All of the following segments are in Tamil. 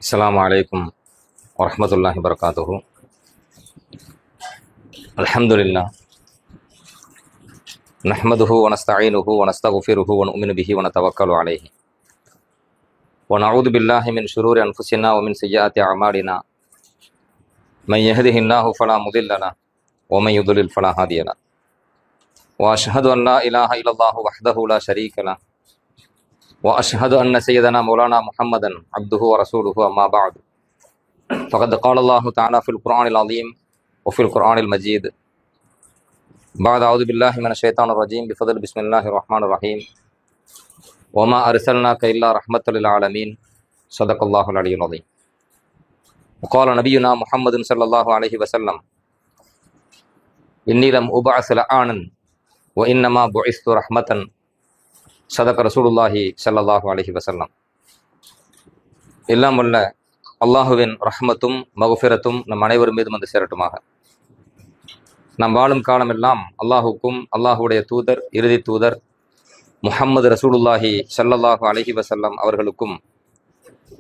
அஸ்ஸலாமு அலைக்கும் வரஹ்மத்துல்லாஹி வபரகாத்துஹு. அல்ஹம்துலில்லாஹ் நஹ்மதுஹு வ நஸ்தஈனுஹு வ நஸ்தக்ஃபிருஹு வ நு'மினு பிஹி வ நதவக்கலு அலைஹி வ நஊது பில்லாஹி மின் ஷுரூரி அன்ஃபுஸினா வ மின் ஸய்யிஆத்தி அஅமாலினா மன் யஹ்திஹில்லாஹு ஃபலா முதில்ல லஹு வ மன் யுضلل ஃபலா ஹாதிய லஹு வ அஷ்ஹது அன் லா இலாஹ இல்லல்லாஹு வஹ்தஹு லா ஷரீக லஹு வ அஷ்ஹது அன்ன ஸய்யிதனா மௌலானா முஹம்மதன் அப்துஹு வ ரசூலுஹு அம்மா பஅது. فقد قال الله تعالى في القرآن العظيم وفي القرآن المجيد بعد أعوذ بالله من الشيطان الرجيم بفضل بسم الله الرحمن الرحيم وما أرسلناك إلا رحمة للعالمين صدق الله العلي العظيم. وقال نبينا محمد صلى الله عليه وسلم إني لم أبعث لعانا وإنما بعثت رحمة صدق رسول الله صلى الله عليه وسلم. எல்லாம் வல்ல அல்லாஹுவின் ரஹ்மத்தும் மகுஃபிரத்தும் நம் அனைவரும் மீதும் வந்து சேரட்டுமாக. நாம் வாழும் காலமெல்லாம் அல்லாஹுக்கும் அல்லாஹுடைய தூதர் இறுதி தூதர் முஹம்மது ரசூலுல்லாஹி ஸல்லல்லாஹு அலைஹி வஸல்லம் அவர்களுக்கும்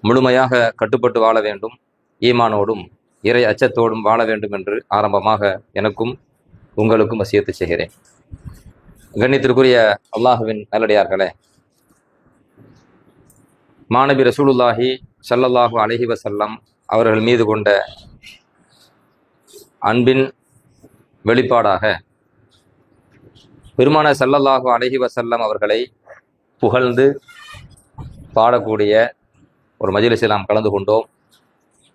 முழுமையாக கட்டுப்பட்டு வாழ வேண்டும், ஈமானோடும் இறை அச்சத்தோடும் வாழ வேண்டும் என்று ஆரம்பமாக எனக்கும் உங்களுக்கும் வசியத்து செய்கிறேன். கண்ணியத்திற்குரிய அல்லாஹுவின் நல்லடியார்களே, மாநபி ரசூலுல்லாஹி ஸல்லல்லாஹு அலைஹி வஸல்லம் அவர்கள் மீது கொண்ட அன்பின் வெளிப்பாடாக பெருமான ஸல்லல்லாஹு அலைஹி வஸல்லம் அவர்களை புகழ்ந்து பாடக்கூடிய ஒரு மஜ்லிஸில் நாம் கலந்து கொண்டோம்.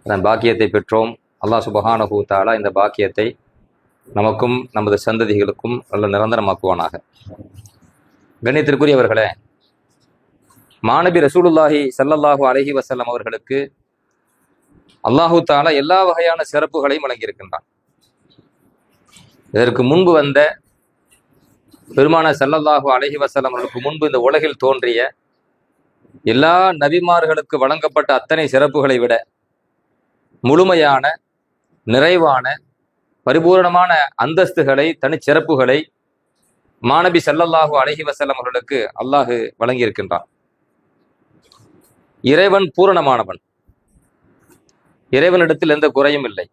அதன் பாக்கியத்தை பெற்றோம். அல்லாஹ் சுப்ஹானஹு வ தஆலா இந்த பாக்கியத்தை நமக்கும் நமது சந்ததிகளுக்கும் நல்ல நிரந்தரமாக்குவானாக. கண்ணியத்திற்குரியவர்களே, மாநபி ரசூலுல்லாஹி ஸல்லல்லாஹு அலைஹி வஸல்லம் அவர்களுக்கு அல்லாஹு தஆலா எல்லா வகையான சிறப்புகளையும் வழங்கியிருக்கின்றான். இதற்கு முன்பு வந்த பெருமான ஸல்லல்லாஹு அலைஹி வஸல்லம் அவர்களுக்கு முன்பு இந்த உலகில் தோன்றிய எல்லா நபிமார்களுக்கு வழங்கப்பட்ட அத்தனை சிறப்புகளை விட முழுமையான, நிறைவான, பரிபூரணமான அந்தஸ்துகளை, தனிச்சிறப்புகளை மாநபி ஸல்லல்லாஹு அலைஹி வஸல்லம் அவர்களுக்கு அல்லாஹ் வழங்கியிருக்கின்றான். இறைவன் பூரணமானவன். இறைவனிடத்தில் எந்த குறையும் இல்லை.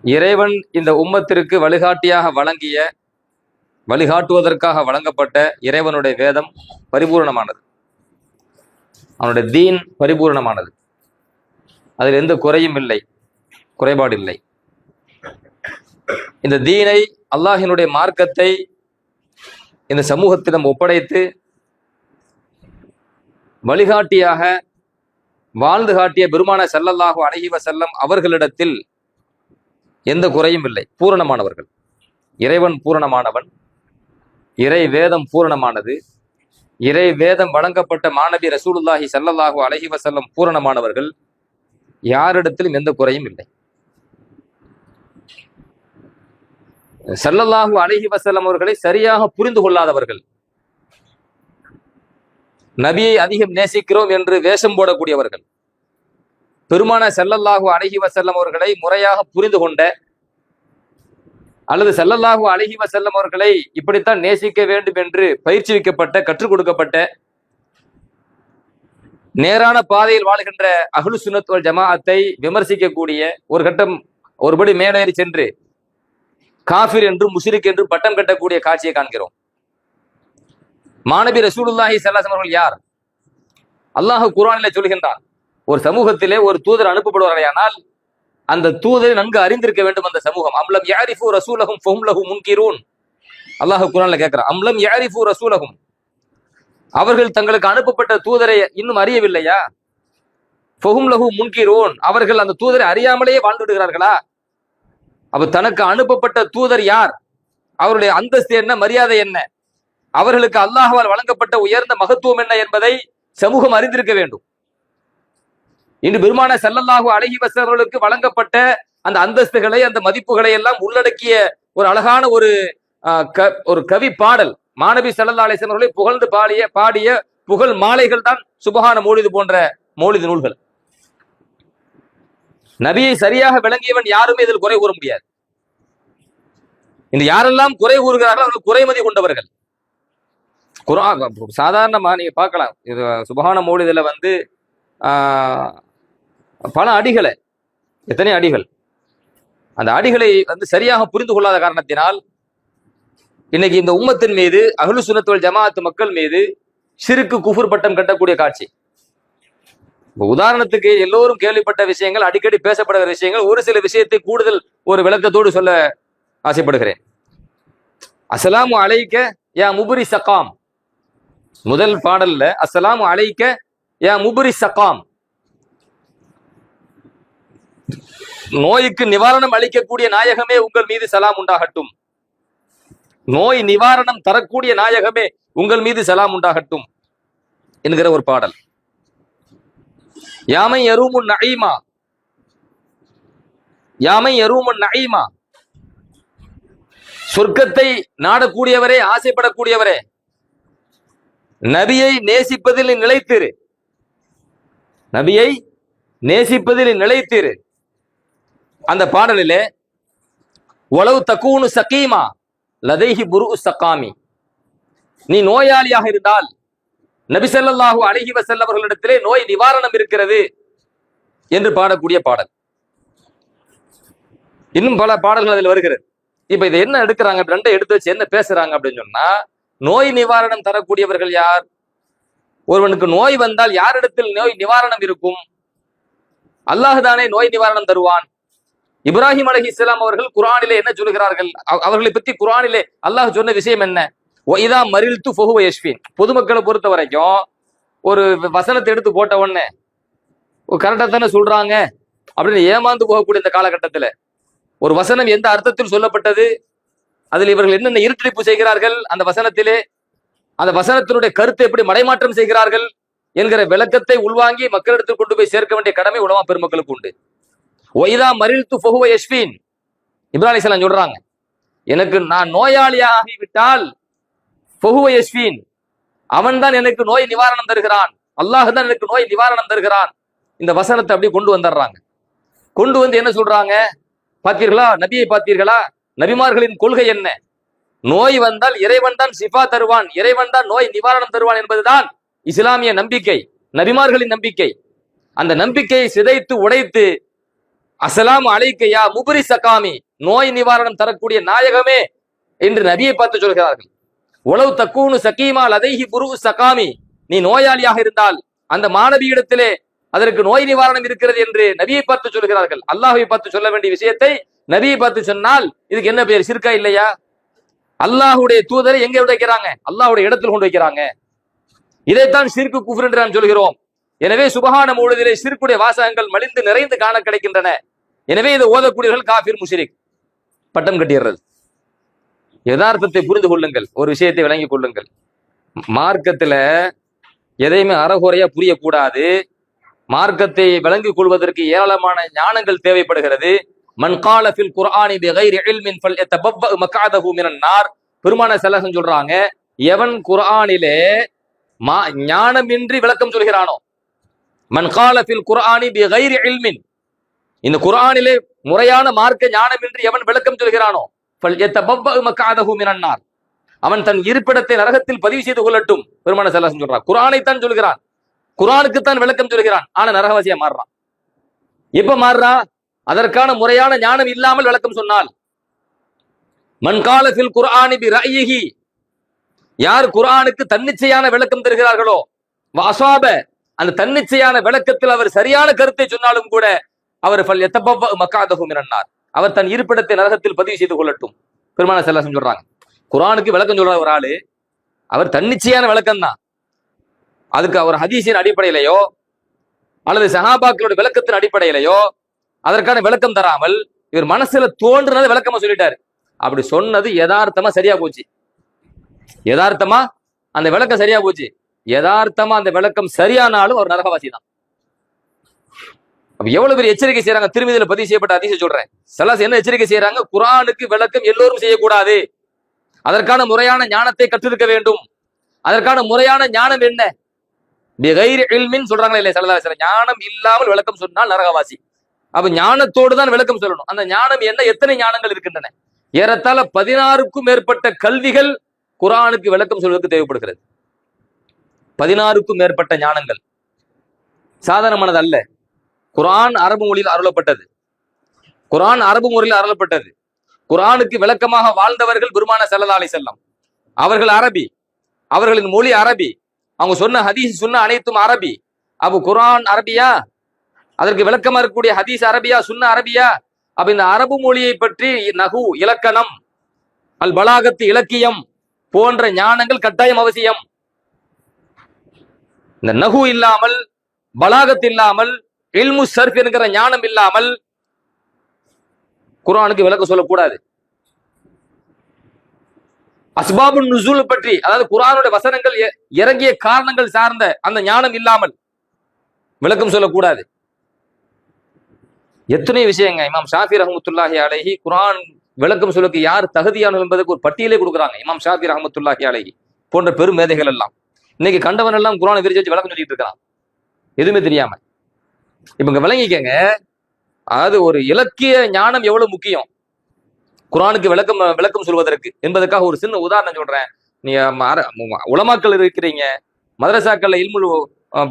இறைவன் இந்த உம்மத்திற்கு வழிகாட்டியாக வழங்கிய, வழிகாட்டுவதற்காக வழங்கப்பட்ட இறைவனுடைய வேதம் பரிபூரணமானது. அவனுடைய தீன் பரிபூரணமானது. அதில் எந்த குறையும் இல்லை, குறைபாடு இல்லை. இந்த தீனை, அல்லாஹினுடைய மார்க்கத்தை இந்த சமூகத்திடம் ஒப்படைத்து வழிகாட்டியாக வாழ்ந்து காட்டிய பெருமான ஸல்லல்லாஹு அலைஹி வஸல்லம் அவர்களிடத்தில் எந்த குறையும் இல்லை. பூரணமானவர்கள். இறைவன் பூரணமானவன். இறை வேதம் பூரணமானது. இறை வேதம் வழங்கப்பட்ட மாநபி ரசூலுல்லாஹி ஸல்லல்லாஹு அலைஹி வஸல்லம் பூரணமானவர்கள். யாரிடத்திலும் எந்த குறையும் இல்லை. ஸல்லல்லாஹு அலைஹி வஸல்லம் அவர்களை சரியாக புரிந்து கொள்ளாதவர்கள், நபியை அதிகம் நேசிக்கிறோம் என்று வேஷம் போடக்கூடியவர்கள், பெருமான ஸல்லல்லாஹு அலைஹி வஸல்லம் அவர்களை முறையாக புரிந்து கொண்ட அல்லது ஸல்லல்லாஹு அலைஹி வஸல்லம் அவர்களை இப்படித்தான் நேசிக்க வேண்டும் என்று பயிற்சிவிக்கப்பட்ட, கற்றுக் கொடுக்கப்பட்ட, நேரான பாதையில் வாழ்கின்ற அஹ்லு சுன்னத் வல் ஜமாஅத்தை விமர்சிக்கக்கூடிய, ஒரு கட்டம் ஒருபடி மேலேறி சென்று காஃபிர் என்று, முஷ்ரிக் என்று பட்டம் கட்டக்கூடிய காட்சியை காண்கிறோம். மாநபி ரசூலுல்லாஹி ஸல்லல்லாஹு அலைஹி வஸல்லம் அவர்கள் யார்? அல்லாஹ் குர்ஆனிலே சொல்கின்றான், ஒரு சமூகத்திலே ஒரு தூதர் அனுப்பப்படுவார்களானால் அந்த தூதரை நன்கு அறிந்திருக்க வேண்டும் அந்த சமூகம். அம்லம் யாரிஃபு ரசூலஹும் ஃபஹும் லஹு முன்கிரூன். அல்லாஹ் குர்ஆனிலே கேட்கிறான், அம்லம் யாரிஃபு ரசூலஹும், அவர்கள் தங்களுக்கு அனுப்பப்பட்ட தூதரை இன்னும் அறியவில்லையா? ஃபஹும் லஹு முன்கிரூன், அவர்கள் அந்த தூதரை அறியாமலேயே வாழ்ந்து விடுகிறார்களா? அப்ப தனக்கு அனுப்பப்பட்ட தூதர் யார், அவருடைய அந்தஸ்து என்ன, மரியாதை என்ன, அவர்களுக்கு அல்லாஹ்வால் வழங்கப்பட்ட உயர்ந்த மகத்துவம் என்ன என்பதை சமூகம் அறிந்திருக்க வேண்டும். இன்று பெருமான ஸல்லல்லாஹு அலைஹி வஸல்லம் அவர்களுக்கு வழங்கப்பட்ட அந்த அந்தஸ்துகளை, அந்த மதிப்புகளை எல்லாம் உள்ளடக்கிய ஒரு அழகான ஒரு கவி பாடல் மாநபி ஸல்லல்லாஹு அலைஹி வஸல்லம் அவர்களை புகழ்ந்து பாடிய புகழ் மாலைகள் தான் சுபஹான மௌலிது போன்ற மௌலிது நூல்கள். நபியை சரியாக விளங்கியவன் யாருமே இதில் குறை கூற முடியாது. இந்த யாரெல்லாம் குறை கூறுகிறார்கள் அவர்கள் குறைமதி கொண்டவர்கள். குர்ஆன் சாதாரணமா நீங்க பார்க்கலாம், இது சுபஹான மௌலிதுல பல அடிகளை, எத்தனை அடிகள், அந்த அடிகளை சரியாக புரிந்து கொள்ளாத காரணத்தினால் இன்னைக்கு இந்த உம்மத்தின் மீது, அஹ்லு சுன்னத் வல் ஜமாஅத் மக்கள் மீது ஷிர்க் குஃபுர் பட்டம் கட்டக்கூடிய காட்சி. உதாரணத்துக்கு எல்லோரும் கேள்விப்பட்ட விஷயங்கள், அடிக்கடி பேசப்படுகிற விஷயங்கள், ஒரு சில விஷயத்தை கூடுதல் ஒரு விளக்கத்தோடு சொல்ல ஆசைப்படுகிறேன். அஸ்ஸலாமு அலைக்க யா முபரி சகாம், முதல் பாடல்ல அஸ்ஸலாமு அலைக்க யா முபரி சகாம், நோய்க்கு நிவாரணம் அளிக்கக்கூடிய நாயகமே உங்கள் மீது சலாம் உண்டாகட்டும், நோய் நிவாரணம் தரக்கூடிய நாயகமே உங்கள் மீது சலாம் உண்டாகட்டும் என்கிற ஒரு பாடல். யாமை யரூமுன் நஈமா, யாமை யரூமுன் நஈமா, சொர்க்கத்தை நாடக்கூடியவரே, ஆசைப்படக்கூடியவரே, நபியை நேசிப்பதில் நிலைத்திரு, நபியை நேசிப்பதில் நிலைத்திரு. அந்த பாடலிலே ஒலவு தக்கூனு சகீமா லதைஹி புரு சகாமி, நீ நோயாளியாக இருந்தால் நபி ஸல்லல்லாஹு அலைஹி வஸல்லம் அவர்களிடத்திலே நோய் நிவாரணம் இருக்கிறது என்று பாடக்கூடிய பாடல். இன்னும் பல பாடல்கள் அதில் வருகிறது. இப்ப இதை என்ன எடுக்கிறாங்க, ரெண்டை எடுத்து வச்சு என்ன பேசுறாங்க அப்படின்னு சொன்னா, நோய் நிவாரணம் தரக்கூடியவர்கள் யார்? ஒருவனுக்கு நோய் வந்தால் யாரிடத்தில் நோய் நிவாரணம் இருக்கும்? அல்லாஹ் தானே நோய் நிவாரணம் தருவான். இப்ராஹிம் அலைஹிஸ்ஸலாம் அவர்கள் குர்ஆனிலே என்ன சொல்கிறார்கள்? அவர்களை பற்றி குர்ஆனிலே அல்லாஹ் சொன்ன விஷயம் என்ன? இதா மரில்து ஃபஹுவ யஷ்ஃபின். பொதுமக்களை பொறுத்த வரைக்கும் ஒரு வசனத்தை எடுத்து போட்ட உடனே கரெக்டா தானே சொல்றாங்க அப்படின்னு ஏமாந்து போகக்கூடிய இந்த காலகட்டத்தில் ஒரு வசனம் எந்த அர்த்தத்தில் சொல்லப்பட்டது, அதில் இவர்கள் என்னென்ன இருட்டடிப்பு செய்கிறார்கள், அந்த வசனத்திலே அந்த வசனத்தினுடைய கருத்தை எப்படி மடைமாற்றம் செய்கிறார்கள் என்கிற விளக்கத்தை உள்வாங்கி மக்களிடத்தில் கொண்டு போய் சேர்க்க வேண்டிய கடமை உலமா பெருமக்களுக்கு உண்டு. ஒய்தா மரில்து ஃபஹுவ யஷ்ஃபின், இப்ராஹிம் அலைஹிஸ்ஸலாம் சொல்றாங்க, எனக்கு நான் நோயாளியாகிவிட்டால் ஃபஹுவ யஷ்ஃபின், அவன் தான் எனக்கு நோய் நிவாரணம் தருகிறான், அல்லாஹ் தான் எனக்கு நோய் நிவாரணம் தருகிறான். இந்த வசனத்தை அப்படியே கொண்டு வந்துடுறாங்க. கொண்டு வந்து என்ன சொல்றாங்க? பார்த்தீர்களா, நபியை பார்த்தீர்களா, நபிமார்களின் கொள்கை என்ன? நோய் வந்தால் இறைவன் தான் ஷிஃபா தருவான், இறைவன் தான் நோய் நிவாரணம் தருவான் என்பதுதான் இஸ்லாமிய நம்பிக்கை, நபிமார்களின் நம்பிக்கை. அந்த நம்பிக்கையை சிதைத்து உடைத்து அஸ்ஸலாமு அலைக்க யா முபரி சகாமி, நோய் நிவாரணம் தரக்கூடிய நாயகமே என்று நபியை பார்த்து சொல்கிறார்கள். உலவு தக்கூனு சகீமா லதைஹி புரு சகாமி, நீ நோயாளியாக இருந்தால் அந்த மாணவியிடத்திலே அதற்கு நோய் நிவாரணம் இருக்கிறது என்று நபியை பார்த்து சொல்கிறார்கள். அல்லாஹ்வை பார்த்து சொல்ல வேண்டிய விஷயத்தை நபியை பார்த்து சொன்னால் இதுக்கு என்ன பேர்? ஷிர்கா இல்லையா? அல்லாஹ்வுடைய தூதரை எங்க வைக்கிறாங்க? அல்லாஹ்வுடைய இடத்தில் கொண்டு வைக்கிறாங்க. இதைத்தான் ஷிர்கு குஃப்ர் என்று நாம் சொல்கிறோம். எனவே சுபஹான மௌலிதிலே ஷிர்குடைய வாசகங்கள் மலிந்து நிறைந்து காண கிடைக்கின்றன. எனவே இதை ஓதக்கூடியவர்கள் காஃபிர் முஷ்ரிக் பட்டம் கட்டிடுறது. யதார்த்தத்தை புரிந்து கொள்ளுங்கள், ஒரு விஷயத்தை விளங்கிக் கொள்ளுங்கள். மார்க்கத்துல எதையுமே அறகுறையா புரியக்கூடாது. மார்க்கத்தை விளங்கிக் கொள்வதற்கு ஏராளமான ஞானங்கள் தேவைப்படுகிறது. மன் கால ஃபில் குர்ஆனி பிகைரி இல்மின் ஃபல்யதபவ்வ மக்அதஹு மினன் நார், பெருமான ஸல்லல்லாஹு சொல்றாங்க, எவன் குர்ஆனிலே ஞானமின்றி விளக்கம் சொல்கிறானோ, மன் கால ஃபில் குர்ஆனி பிகைரி இல்மின், இந்த குர்ஆனிலே முறையான மார்க்க ஞானமின்றி எவன் விளக்கம் சொல்கிறானோ, ஃபல்யதபவ்வ மக்அதஹு மினன் நார், அவன் தன் இருப்பிடத்தை நரகத்தில் பதிவு செய்து கொள்ளட்டும். பெருமான ஸல்லல்லாஹு சொல்றான். குர்ஆனைத்தான் சொல்கிறான், குர்ஆனுக்குத்தான் விளக்கம் சொல்கிறான், ஆனா நரகவாசியா மாறுறான். எப்ப மாறுறான்? அதற்கான முறையான ஞானம் இல்லாமல் விளக்கம் சொன்னால். மன் கால ஃபில் குர்ஆனி பிரஅயிஹி, யார் குர்ஆனுக்கு தன்னிச்சையான விளக்கம் தருகிறார்களோ, வஅஸாப, அந்த தன்னிச்சையான விளக்கத்தில் அவர் சரியான கருத்தை சொன்னாலும் கூட அவர் ஃபல்யதபவ்வ மக்அதஹு மினன் நார், அவர் தன் இருப்பிடத்தை நரகத்தில் பதிவு செய்து கொள்ளட்டும். பெருமான ஸல்லல்லாஹு சொல்றாங்க. குர்ஆனுக்கு விளக்கம் சொல்ற ஒரு ஆளு, அவர் தன்னிச்சையான விளக்கம் தான், அதுக்கு அவர் ஹதீஸின் அடிப்படையிலேயோ அல்லது சஹாபாக்களோட விளக்கத்தின் அடிப்படையிலேயோ அதற்கான விளக்கம் தராமல் இவர் மனசுல தோன்றுனதை விளக்கமா சொல்லிட்டாரு. அப்படி சொன்னது யதார்த்தமா சரியா போச்சு. யதார்த்தமா அந்த விளக்கம் சரியா போச்சு. யதார்த்தமா அந்த விளக்கம் சரியானாலும் அவர் நரகவாசி தான். அப்ப எவ்வளவு பெரிய எச்சரிக்கை செய்யறாங்க. திருமதியில பதிவு செய்யப்பட்ட ஹதீஸை சொல்றேன். ஸல்லல்லாஹு என்ன எச்சரிக்கை செய்யறாங்க? குர்ஆனுக்கு விளக்கம் எல்லோரும் செய்யக்கூடாது. அதற்கான முறையான ஞானத்தை கற்றிருக்க வேண்டும். அதற்கான முறையான ஞானம் என்ன? பிகைரி இல்மின் சொல்றாங்களே இல்லையா ஸல்லல்லாஹு அலைஹி வஸல்லம், ஞானம் இல்லாமல் விளக்கம் சொன்னால் நரகவாசி. அப்ப ஞானத்தோடு தான் விளக்கம் சொல்லணும். அந்த ஞானம் என்ன? எத்தனை ஞானங்கள் இருக்கின்றன? ஏறத்தாழ 16க்கும் மேற்பட்ட கல்விகள் குர்ஆனுக்கு விளக்கம் சொல்வதற்கு தேவைப்படுகிறது. 16க்கும் மேற்பட்ட ஞானங்கள். சாதாரணமானது அல்ல. குர்ஆன் அரபு மொழியில் அருளப்பட்டது. குர்ஆன் அரபு மொழியில் அருளப்பட்டது. குர்ஆனுக்கு விளக்கமாக வாழ்ந்தவர்கள் பெருமான ஸல்லல்லாஹு அலைஹி வஸல்லம். அவர்கள் அரபி, அவர்களின் மொழி அரபி, அவங்க சொன்ன ஹதீஸ் சொன்ன அனைத்தும் அரபி. அப்ப குர்ஆன் அரபியா, அதற்கு விளக்கமா இருக்கக்கூடிய ஹதீஸ் அரபியா, சுன்ன அரபியா? அப்ப இந்த அரபு மொழியை பற்றி நகு இலக்கணம், அல் பலாகத்து இலக்கியம் போன்ற ஞானங்கள் கட்டாயம் அவசியம். இந்த நகு இல்லாமல், பலாகத் இல்லாமல், இல்மு சர்ஃப் என்கிற ஞானம் இல்லாமல் குர்ஆனுக்கு விளக்கம் சொல்லக்கூடாது. அஸ்பாபுன் நுசூல் பற்றி, அதாவது குர்ஆனுடைய வசனங்கள் இறங்கிய காரணங்கள் சார்ந்த அந்த ஞானம் இல்லாமல் விளக்கம் சொல்லக்கூடாது. எத்தனை விஷயங்க இமாம் ஷாஃபி ரஹ்மத்துல்லாஹி அலைஹி குர்ஆன் விளக்கம் சொல்லுக்கு யார் தகுதியானவர் என்பதற்கு ஒரு பட்டியலே கொடுக்குறாங்க. இமாம் ஷாஃபி ரஹ்மத்துல்லாஹி அலைஹி போன்ற பெரும் மேதைகள் எல்லாம் இன்னைக்கு கண்டவன் எல்லாம் குர்ஆனை விரிச்சு வச்சு விளக்கம் சொல்லிட்டு இருக்கிறான், எதுவுமே தெரியாம. இப்ப இங்க விளங்கிக்கங்க, அதாவது ஒரு இலக்கிய ஞானம் எவ்வளவு முக்கியம் குர்ஆனுக்கு விளக்கம் சொல்வதற்கு என்பதற்காக ஒரு சின்ன உதாரணம் சொல்றேன். நீ உலமாக்கள் இருக்கிறீங்க, மதரசாக்கள்ல இல்முல்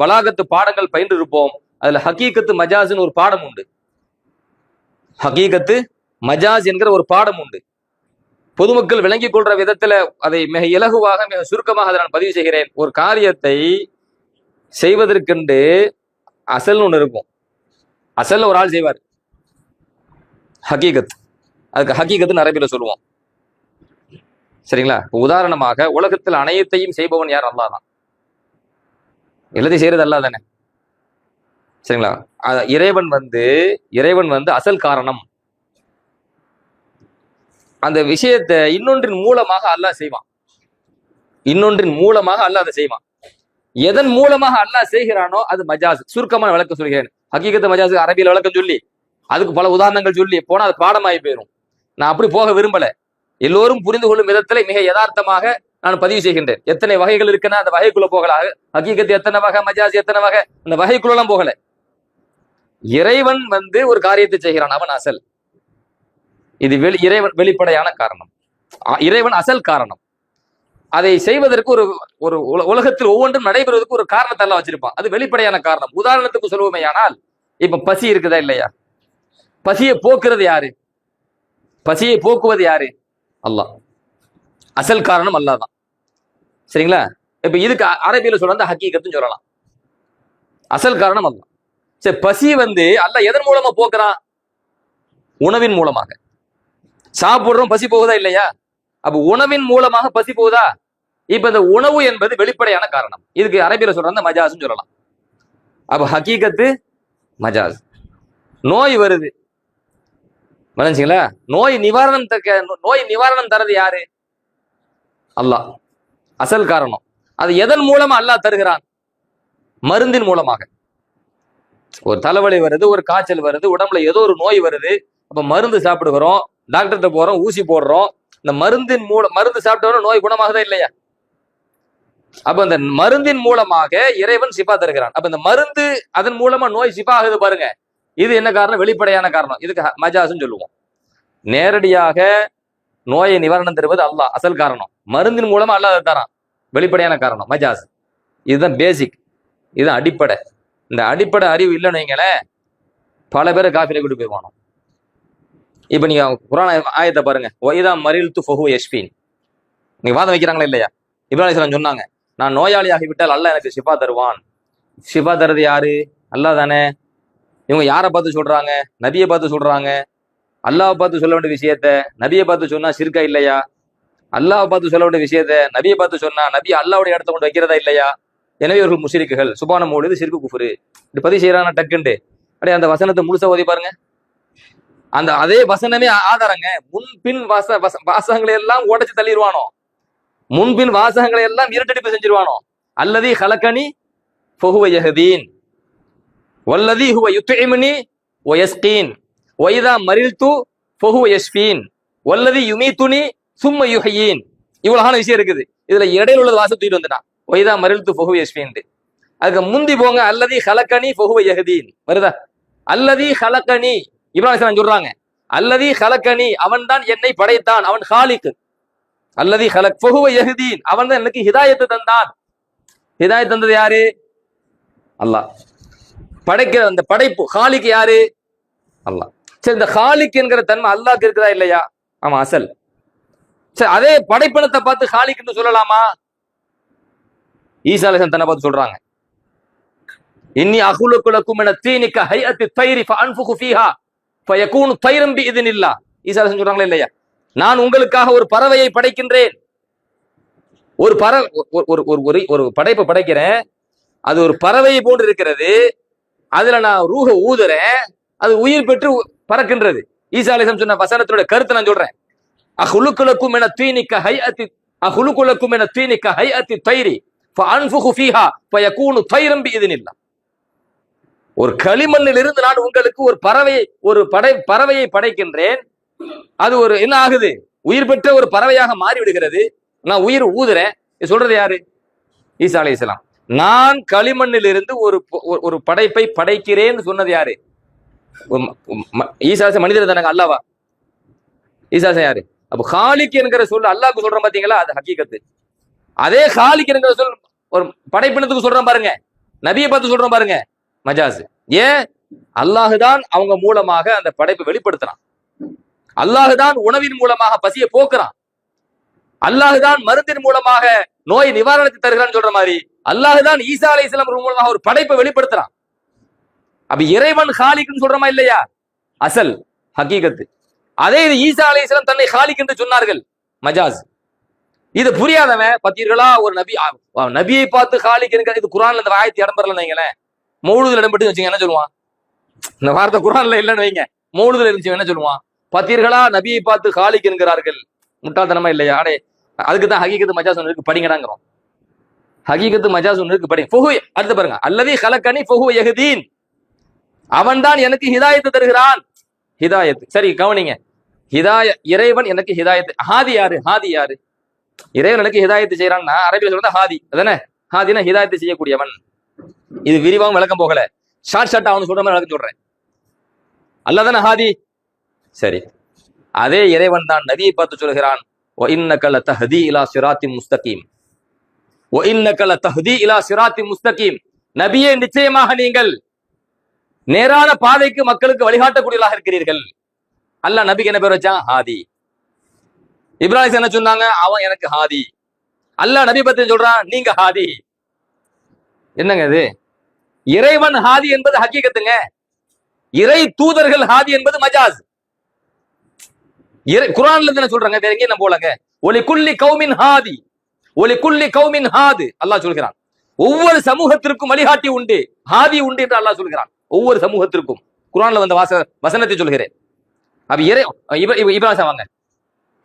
பலாகத்து பாடங்கள் பயின்று இருப்போம். அதுல ஹகீகத்து மஜாஸ்னு ஒரு பாடம் உண்டு. ஹகீகத்து மஜாஸ் என்கிற ஒரு பாடம் உண்டு. பொதுமக்கள் விளங்கிக் கொள்ற விதத்துல அதை மிக இலகுவாக மிக சுருக்கமாக அதை நான் பதிவு செய்கிறேன். ஒரு காரியத்தை செய்வதற்கென்று அசல்னு ஒண்ணு இருக்கும். அசல்ல ஒரு ஆள் செய்வார், ஹகீகத், அதுக்கு ஹகீகத்துன்னு அரபியில சொல்லுவோம். சரிங்களா? உதாரணமாக உலகத்தில் அனைத்தையும் செய்பவன் யார்? அல்லாஹ் தான். எல்லாத்தையும் செய்யறது அல்லாஹ் தானே. சரிங்களா? இறைவன் வந்து அசல் காரணம். அந்த விஷயத்தை இன்னொன்றின் மூலமாக அல்லாஹ் செய்வான். இன்னொன்றின் மூலமாக அல்லாஹ் அதை செய்வான். எதன் மூலமாக அல்லாஹ் செய்கிறானோ அது மஜாஸ். சுருக்கமான விளக்கம் சொல்கிறேன். ஹகீகத்து மஜாஸ் அரபியில் விளக்கம் சொல்லி அதுக்கு பல உதாரணங்கள் சொல்லி போனா அது பாடமாகி போயிடும். நான் அப்படி போக விரும்பல. எல்லோரும் புரிந்து கொள்ளும் விதத்துல மிக யதார்த்தமாக நான் பதிவு செய்கின்றேன். எத்தனை வகைகள் இருக்குன்னா அந்த வகைக்குள்ள போகல. ஹகீகத்து எத்தனை வகை, மஜாஸ் எத்தனை வகை, அந்த வகைக்குள்ள எல்லாம் போகல. இறைவன் வந்து ஒரு காரியத்தை செய்கிறான், அவன் அசல். இது இறைவன் வெளிப்படையான காரணம், இறைவன் அசல் காரணம். அதை செய்வதற்கு ஒரு உலகத்தில் ஒவ்வொன்றும் நடைபெறுவதற்கு ஒரு காரணத்தை எல்லாம் வச்சிருப்பான். அது வெளிப்படையான காரணம். உதாரணத்துக்கு சொல்லுவோமே, ஆனால் இப்ப பசி இருக்குதா இல்லையா? பசியை போக்குறது யாரு? பசியை போக்குவது யாரு? அல்லாஹ். அசல் காரணம் அல்லாஹ் தான். சரிங்களா? இப்ப இதுக்கு அரபியில சொல்ல ஹக்கீகத்துன்னு சொல்லலாம். அசல் காரணம் அல்லாஹ். சரி, பசி வந்து அல்லாஹ் எதன் மூலமா போக்குறான்? உணவின் மூலமாக. சாப்பிடுறோம், பசி போகுதா இல்லையா? அப்ப உணவின் மூலமாக பசி போகுதா? இப்ப இந்த உணவு என்பது வெளிப்படையான காரணம். இதுக்கு அரபியில சொல்றாங்க மஜாஸ்ன்னு சொல்லலாம். அப்ப ஹக்கீகத்து மஜாஸ். நோய் வருது, மனசுங்களா? நோய் நிவாரணம் தரது யாரு? அல்லாஹ். அசல் காரணம். அது எதன் மூலமா அல்லாஹ் தருகிறான்? மருந்தின் மூலமாக. ஒரு தலைவலி வருது, ஒரு காய்ச்சல் வருது, உடம்புல ஏதோ ஒரு நோய் வருது. அப்ப மருந்து சாப்பிடுகிறோம், டாக்டர்கிட்ட போறோம், ஊசி போடுறோம். இந்த மருந்து சாப்பிட்டவன நோய் குணமாகதா இல்லையா? அப்ப அந்த மருந்தின் மூலமாக இறைவன் சிபா தருகிறான். அப்ப இந்த மருந்து அதன் மூலமா நோய் சிபா ஆகுது பாருங்க. இது என்ன காரணம்? வெளிப்படையான காரணம். இதுக்கு மஜாஸ்ன்னு சொல்லுவோம். நேரடியாக நோயை நிவாரணம் தருவது அல்லாஹ், அசல் காரணம். மருந்தின் மூலமா அல்லாஹ் தரான், வெளிப்படையான காரணம் மஜாஸ். இதுதான் பேசிக், இதுதான் அடிப்படை. இந்த அடிப்படை அறிவு இல்லைன்னு வைங்களேன், பல பேரை காஃபிரை கூட்டி போய்வானோ. இப்ப நீங்க குர்ஆன் ஆயத்தை பாருங்க, ஒய்தா மரில்து ஃபஹு யஷ்ஃபீன். நீங்க வாதம் வைக்கிறாங்களா இல்லையா? இப்ராஹிம் அலைஹிஸ்ஸலாம் சொன்னாங்க, நான் நோயாளியாகி விட்டால் அல்லாஹ் எனக்கு ஷிஃபா தருவான். ஷிஃபா தருது யாரு? அல்லாஹ் தானே. இவங்க யாரை பார்த்து சொல்றாங்க? நபியை பார்த்து சொல்றாங்க. அல்லாஹ் பார்த்து சொல்ல வேண்டிய விஷயத்த நபியை பார்த்து சொன்னா ஷிர்கா இல்லையா? அல்லாஹ் பார்த்து சொல்ல வேண்டிய விஷயத்த நபியை பார்த்து சொன்னா நபி அல்லாஹ்வுடைய இடத்த கொண்டு வைக்கிறதா இல்லையா? எனவே இவர்கள் முஷ்ரிக்குகள். சுபான மௌலிது ஷிர்கு குஃப்ரு. இப்படி பதிவு செய்யறாங்க டக்குண்டு. அப்படியே அந்த வசனத்தை முழுசா ஓதி பாருங்க. அந்த அதே வசனமே ஆதாரங்க. முன்பின் வாசகங்களை எல்லாம் உடைச்சு தள்ளிடுவானோ, முன்பின் வாசகங்களை எல்லாம் இருட்டடிப்பு செஞ்சிருவானோ. அல்லதி ஹலகனி ஃபஹுவ யஹ்தீன் வல்லதி ஹுவ யுத்இமுனி வ யஸ்கீன் வைதா மரில்து ஃபஹுவ யஷ்ஃபீன் வல்லதி யுமீதுனி சும்ம யுஹ்யீன். இவ்வளவான விஷயம் இருக்குது. இதுல இடையில உள்ள வாசம் தூக்கிட்டு வந்துட்டான். வைதா மரில்து ஃபஹுவ யஷ்ஃபீன். அதுக்கு முந்தி போங்க, அல்லதி ஹலகனி ஃபஹுவ யஹ்தீன் வருதா? அல்லதி ஹலகனி இப்ராஹிம் சொல்றாங்க, அல்லதி ஹலகனி, அவன் தான் என்னை படைத்தான், அவன் ஹாலிக். அல்லதி ஹலக் ஃபஹுவ யஹ்தீன், அவன் தான் எனக்கு ஹிதாயத்து தந்தான். ஹிதாயத் தந்தது யாரு? அல்லாஹ். படைக்கிற அந்த படைப்பு ஹாலிக் யாரு? அல்லாஹ். சரி, இந்த ஹாலிக் என்கிற தன்மை அல்லாஹ்க்கு இருக்குதா இல்லையா? ஆமா, அசல். சரி, அதே படைப்பினத்தை பார்த்து ஹாலிக் என்று சொல்லலாமா? ஈசா அலைஹிஸ்ஸலாம் தன்னை பார்த்து சொல்றாங்க, இன்னி அகுலுக்கு லக்கும் மின தீனி கஹைஅத்தி தைரி ஃபஅன்ஃபுகு ஃபீஹா ஃபயகூனு தைரம் பிஇذனில்லாஹ். ஈசா அலைஹிஸ்ஸலாம் சொல்றாங்களா இல்லையா? நான் உங்களுக்காக ஒரு பறவையை படைக்கின்றேன். ஒரு பறவை ஒரு படைப்பை படைக்கிறேன், அது ஒரு பறவையை போன்று இருக்கிறது. அதுல நான் ரூஹ ஊதுறேன், அது உயிர் பெற்று பறக்கின்றது. ஈசா அலைஹிஸ்ஸலாம் சொன்ன வசனத்தோட கருத்தை நான் சொல்றேன். அகுலுக்கு லக்கும் மின தீனி கஹைஅத்தி அகுலுக்கு லக்கும் மின தீனி கஹைஅத்தி தைரி ஃபஅன்ஃபுகு ஃபீஹா ஃபயகூனு தைரம் பிஇذனில்லாஹ். ஒரு களிமண்ணில் இருந்து நான் உங்களுக்கு ஒரு பறவையை படைக்கின்றேன். அது ஒரு என்ன ஆகுது? உயிர் பெற்ற ஒரு பறவையாக மாறி விடுகிறது. நான் உயிர் ஊதுறேன். சொல்றது யாரு? ஈசா அலைஹிஸ்ஸலாம். நான் களிமண்ணில் இருந்து ஒரு படைப்பை படைக்கிறேன்னு சொன்னது யாரு? ஈசா மனிதர் தானங்க, அல்லாவா? ஈசா யாரு? அப்ப ஹாலிக் என்கிற சொல் அல்லாஹ்க்கு சொல்றோம் பாத்தீங்களா, அது ஹக்கீகத்து. அதே ஹாலிக் என்கிற சொல் ஒரு படைப்பினத்துக்கு சொல்றோம் பாருங்க, நபியை பார்த்து சொல்றோம் பாருங்க, மஜாஸ். ஏன்? அல்லாஹுதான் அவங்க மூலமாக அந்த படைப்பை வெளிப்படுத்துறான். அல்லாஹுதான் உணவின் மூலமாக பசியை போக்குறான். அல்லாஹுதான் மருந்தின் மூலமாக நோய் நிவாரணத்தை தருகிறான்னு சொல்ற மாதிரி அல்லாஹுதான் ஈசா அலைஹிஸ்ஸலாம் மூலமாக ஒரு படைப்பை வெளிப்படுத்துறான். அப்ப இறைவன் ஹாலிக்னு சொல்றமா இல்லையா? அசல் ஹக்கீகத்து. அதே இது ஈசா அலைஹிஸ்ஸலாம் தன்னை ஹாலிக் என்று சொன்னார்கள், மஜாஸ். இது புரியாதவன் பத்தீர்களா, ஒரு நபியை பார்த்து ஹாலிக் என்கிற இது குர்ஆன்ல இந்த ஆயத்து இடம்பெறலன்னு வைங்களேன், மௌலூதுல இடம்பெற்று வச்சுங்க, என்ன சொல்லுவான்? இந்த வார்த்தை குர்ஆன்ல இல்லைன்னு வைங்க, மௌலூதுல இருந்துச்சு, என்ன சொல்லுவான்? பத்தீர்களா, நபியை பார்த்து ஹாலிக் என்கிறார்கள். முட்டாள்தனமா இல்லையா? அடே, அதுக்கு தான் ஹகீகத்து மஜாஸ் ஒன்று இருக்கு, படிங்கடாங்கிறோம். ஹகீகத்து மஜாஸ் ஒன்று இருக்கு, படி. அடுத்து பாருங்க, அல்லதி ஹலக்கனி ஃபஹுவ யஹ்தீன். அவன் தான் எனக்கு ஹிதாயத்து தருகிறான். ஹிதாயத், சரி கவனிங்க. இறைவன் எனக்கு ஹிதாயத்து. ஹாதி யாரு? ஹாதி யாரு? இறைவன் எனக்கு ஹிதாயத்து செய்யறான்னா அரபியில் சொல்றது ஹாதி, அதானே? ஹாதினா ஹிதாயத்து செய்யக்கூடியவன். இது விரிவாகவும் விளக்கம் போகல, ஷார்ட் அவனு சொல்ற மாதிரி விளக்கம் சொல்றேன். அல்லாஹ் தானே ஹாதி. சரி, அதே இறைவன் தான் நபியை பார்த்து சொல்கிறான், وَإِنَّكَ لَتَهْدِي إِلَى صِرَاطٍ مُسْتَقِيمٍ وَإِنَّكَ لَتَهْدِي إِلَى صِرَاطٍ مُسْتَقِيمٍ. நபியே, நிச்சயமாக நீங்கள் நேரான பாதைக்கு மக்களுக்கு வழிகாட்டக்கூடியவர்களாக இருக்கிறீர்கள். அல்லாஹ் நபிக்கு என்ன பேர் வச்சான்? ஹாதி. இப்ராஹிம் என்ன சொன்னாங்க? அவன் எனக்கு ஹாதி. அல்லாஹ் நபி பத்தி சொல்றான், நீங்க ஹாதி. என்னங்க இது? இறைவன் ஹாதி என்பது ஹக்கீகத்துங்க. இறை தூதர்கள் ஹாதி என்பது மஜாஸ். குர்ஆன்ல என்ன சொல்றாங்க? வேற எங்கேயும் நம்ம போலங்க. ஒலி குல்லி கௌமின் ஹாதி, ஒலி குல்லி கௌமின் ஹாது. அல்லாஹ் சொல்கிறான், ஒவ்வொரு சமூகத்திற்கும் வழிகாட்டி உண்டு, ஹாதி உண்டு என்று அல்லாஹ் சொல்கிறான். ஒவ்வொரு சமூகத்திற்கும் குர்ஆன்ல வந்த வசனத்தை சொல்கிறேன். அப்ப இப்ராஹிம் வாங்க,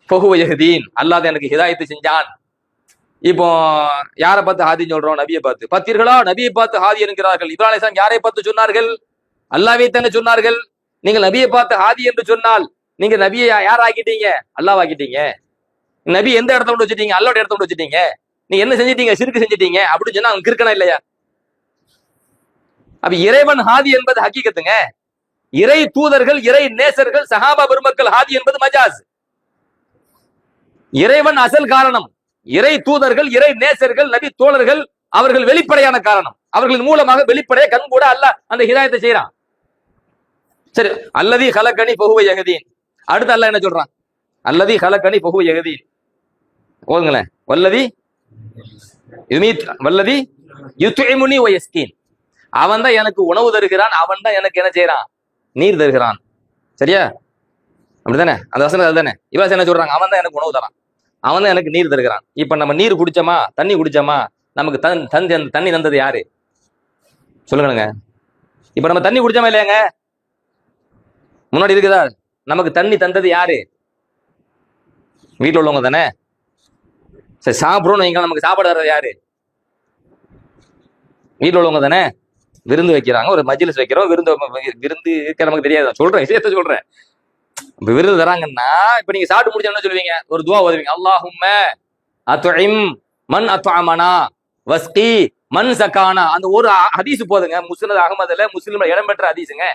ஃபஹுவ யஹ்தீன். அல்லாஹ் தான் எனக்கு ஹிதாயத்து செஞ்சான். இப்போ யாரை பார்த்து ஹாதின்னு சொல்றோம்? நபியை பார்த்து. பார்த்தீர்களா, நபியை பார்த்து ஹாதி என்கிறார்கள். இப்ராஹிம் அலைஹிஸ்ஸலாம் யாரை பார்த்து சொன்னார்கள்? அல்லாஹ்வை தானே சொன்னார்கள். நீங்கள் நபியை பார்த்து ஹாதி என்று சொன்னால் நீங்க நபியை யார் ஆக்கிட்டீங்க? அல்லாஹ் ஆக்கிட்டீங்க. நபி எந்த இடத்த கொண்டு வச்சுட்டீங்க? அல்லாஹ்வோட இடத்த கொண்டு வச்சுட்டீங்க. நீ என்ன செஞ்சிட்டீங்க? ஷிர்க் செஞ்சிட்டீங்க அப்படின்னு சொன்னா அவங்க இருக்கணும் இல்லையா? அப்ப இறைவன் ஹாதி என்பது ஹக்கீகத்துங்க. இறை தூதர்கள், இறை நேசர்கள், சஹாபா பெருமக்கள் ஹாதி என்பது மஜாஸ். இறைவன் அசல் காரணம், இறை தூதர்கள், இறை நேசர்கள், நபி தோழர்கள் அவர்கள் வெளிப்படையான காரணம். அவர்களின் மூலமாக வெளிப்படைய கண் கூட அல்லாஹ் அந்த ஹிதாயத்தை செய்யறான். சரி, அல்லதி ஹலக்கனி ஃபஹுவ யஹ்தீன். அடுத்து அல்லாஹ் என்ன சொல்றான்? அல்லதி ஹலக்கனி ஃபஹுவ யஹ்தீன். ஓதுங்களேன். வல்லதி யுத்இமுனி வ யஸ்கீன். அவன் தான் எனக்கு உணவு தருகிறான், அவன் தான் எனக்கு என்ன செய்யறான்? நீர் தருகிறான். சரியா? அப்படிதானே? அந்த வசனம் அதுதானே? இவன் என்ன சொல்றாங்க? அவன் தான் எனக்கு உணவு தரான், அவன் தான் எனக்கு நீர் தருகிறான். இப்ப நம்ம நீர் குடிச்சோமா, தண்ணி குடிச்சோமா, நமக்கு தண்ணி தந்தது யாரு? சொல்லுங்க. இப்ப நம்ம தண்ணி குடிச்சோமா இல்லையாங்க? முன்னாடி இருக்குதா? நமக்கு தண்ணி தந்தது யாரு? வீட்டுல உள்ளவங்க தானே. சரி, சாப்பிடணும், நமக்கு சாப்பாடு தர்றது யாரு? வீட்டுல உள்ளவங்க தானே. விருந்து வைக்கிறாங்க, ஒரு மஜ்லிஸ் வைக்கிறோம், விருந்து நமக்கு தெரியாது, சொல்றேன் விஷயத்த சொல்றேன். இப்ப விருந்து தராங்கன்னா, இப்ப நீங்க சாப்பிட்டு முடிச்சா என்ன சொல்லுவீங்க? ஒரு துவா ஓதுவீங்க, அல்லாஹும்ம அத்இம் மன் அத்அமனா வஸ்கி மன் சகானா. அந்த ஒரு ஹதீஸ் போதுங்க. முஸ்னத் அஹ்மதுல, முஸ்லிம்ல இடம்பெற்ற ஹதீஸுங்க.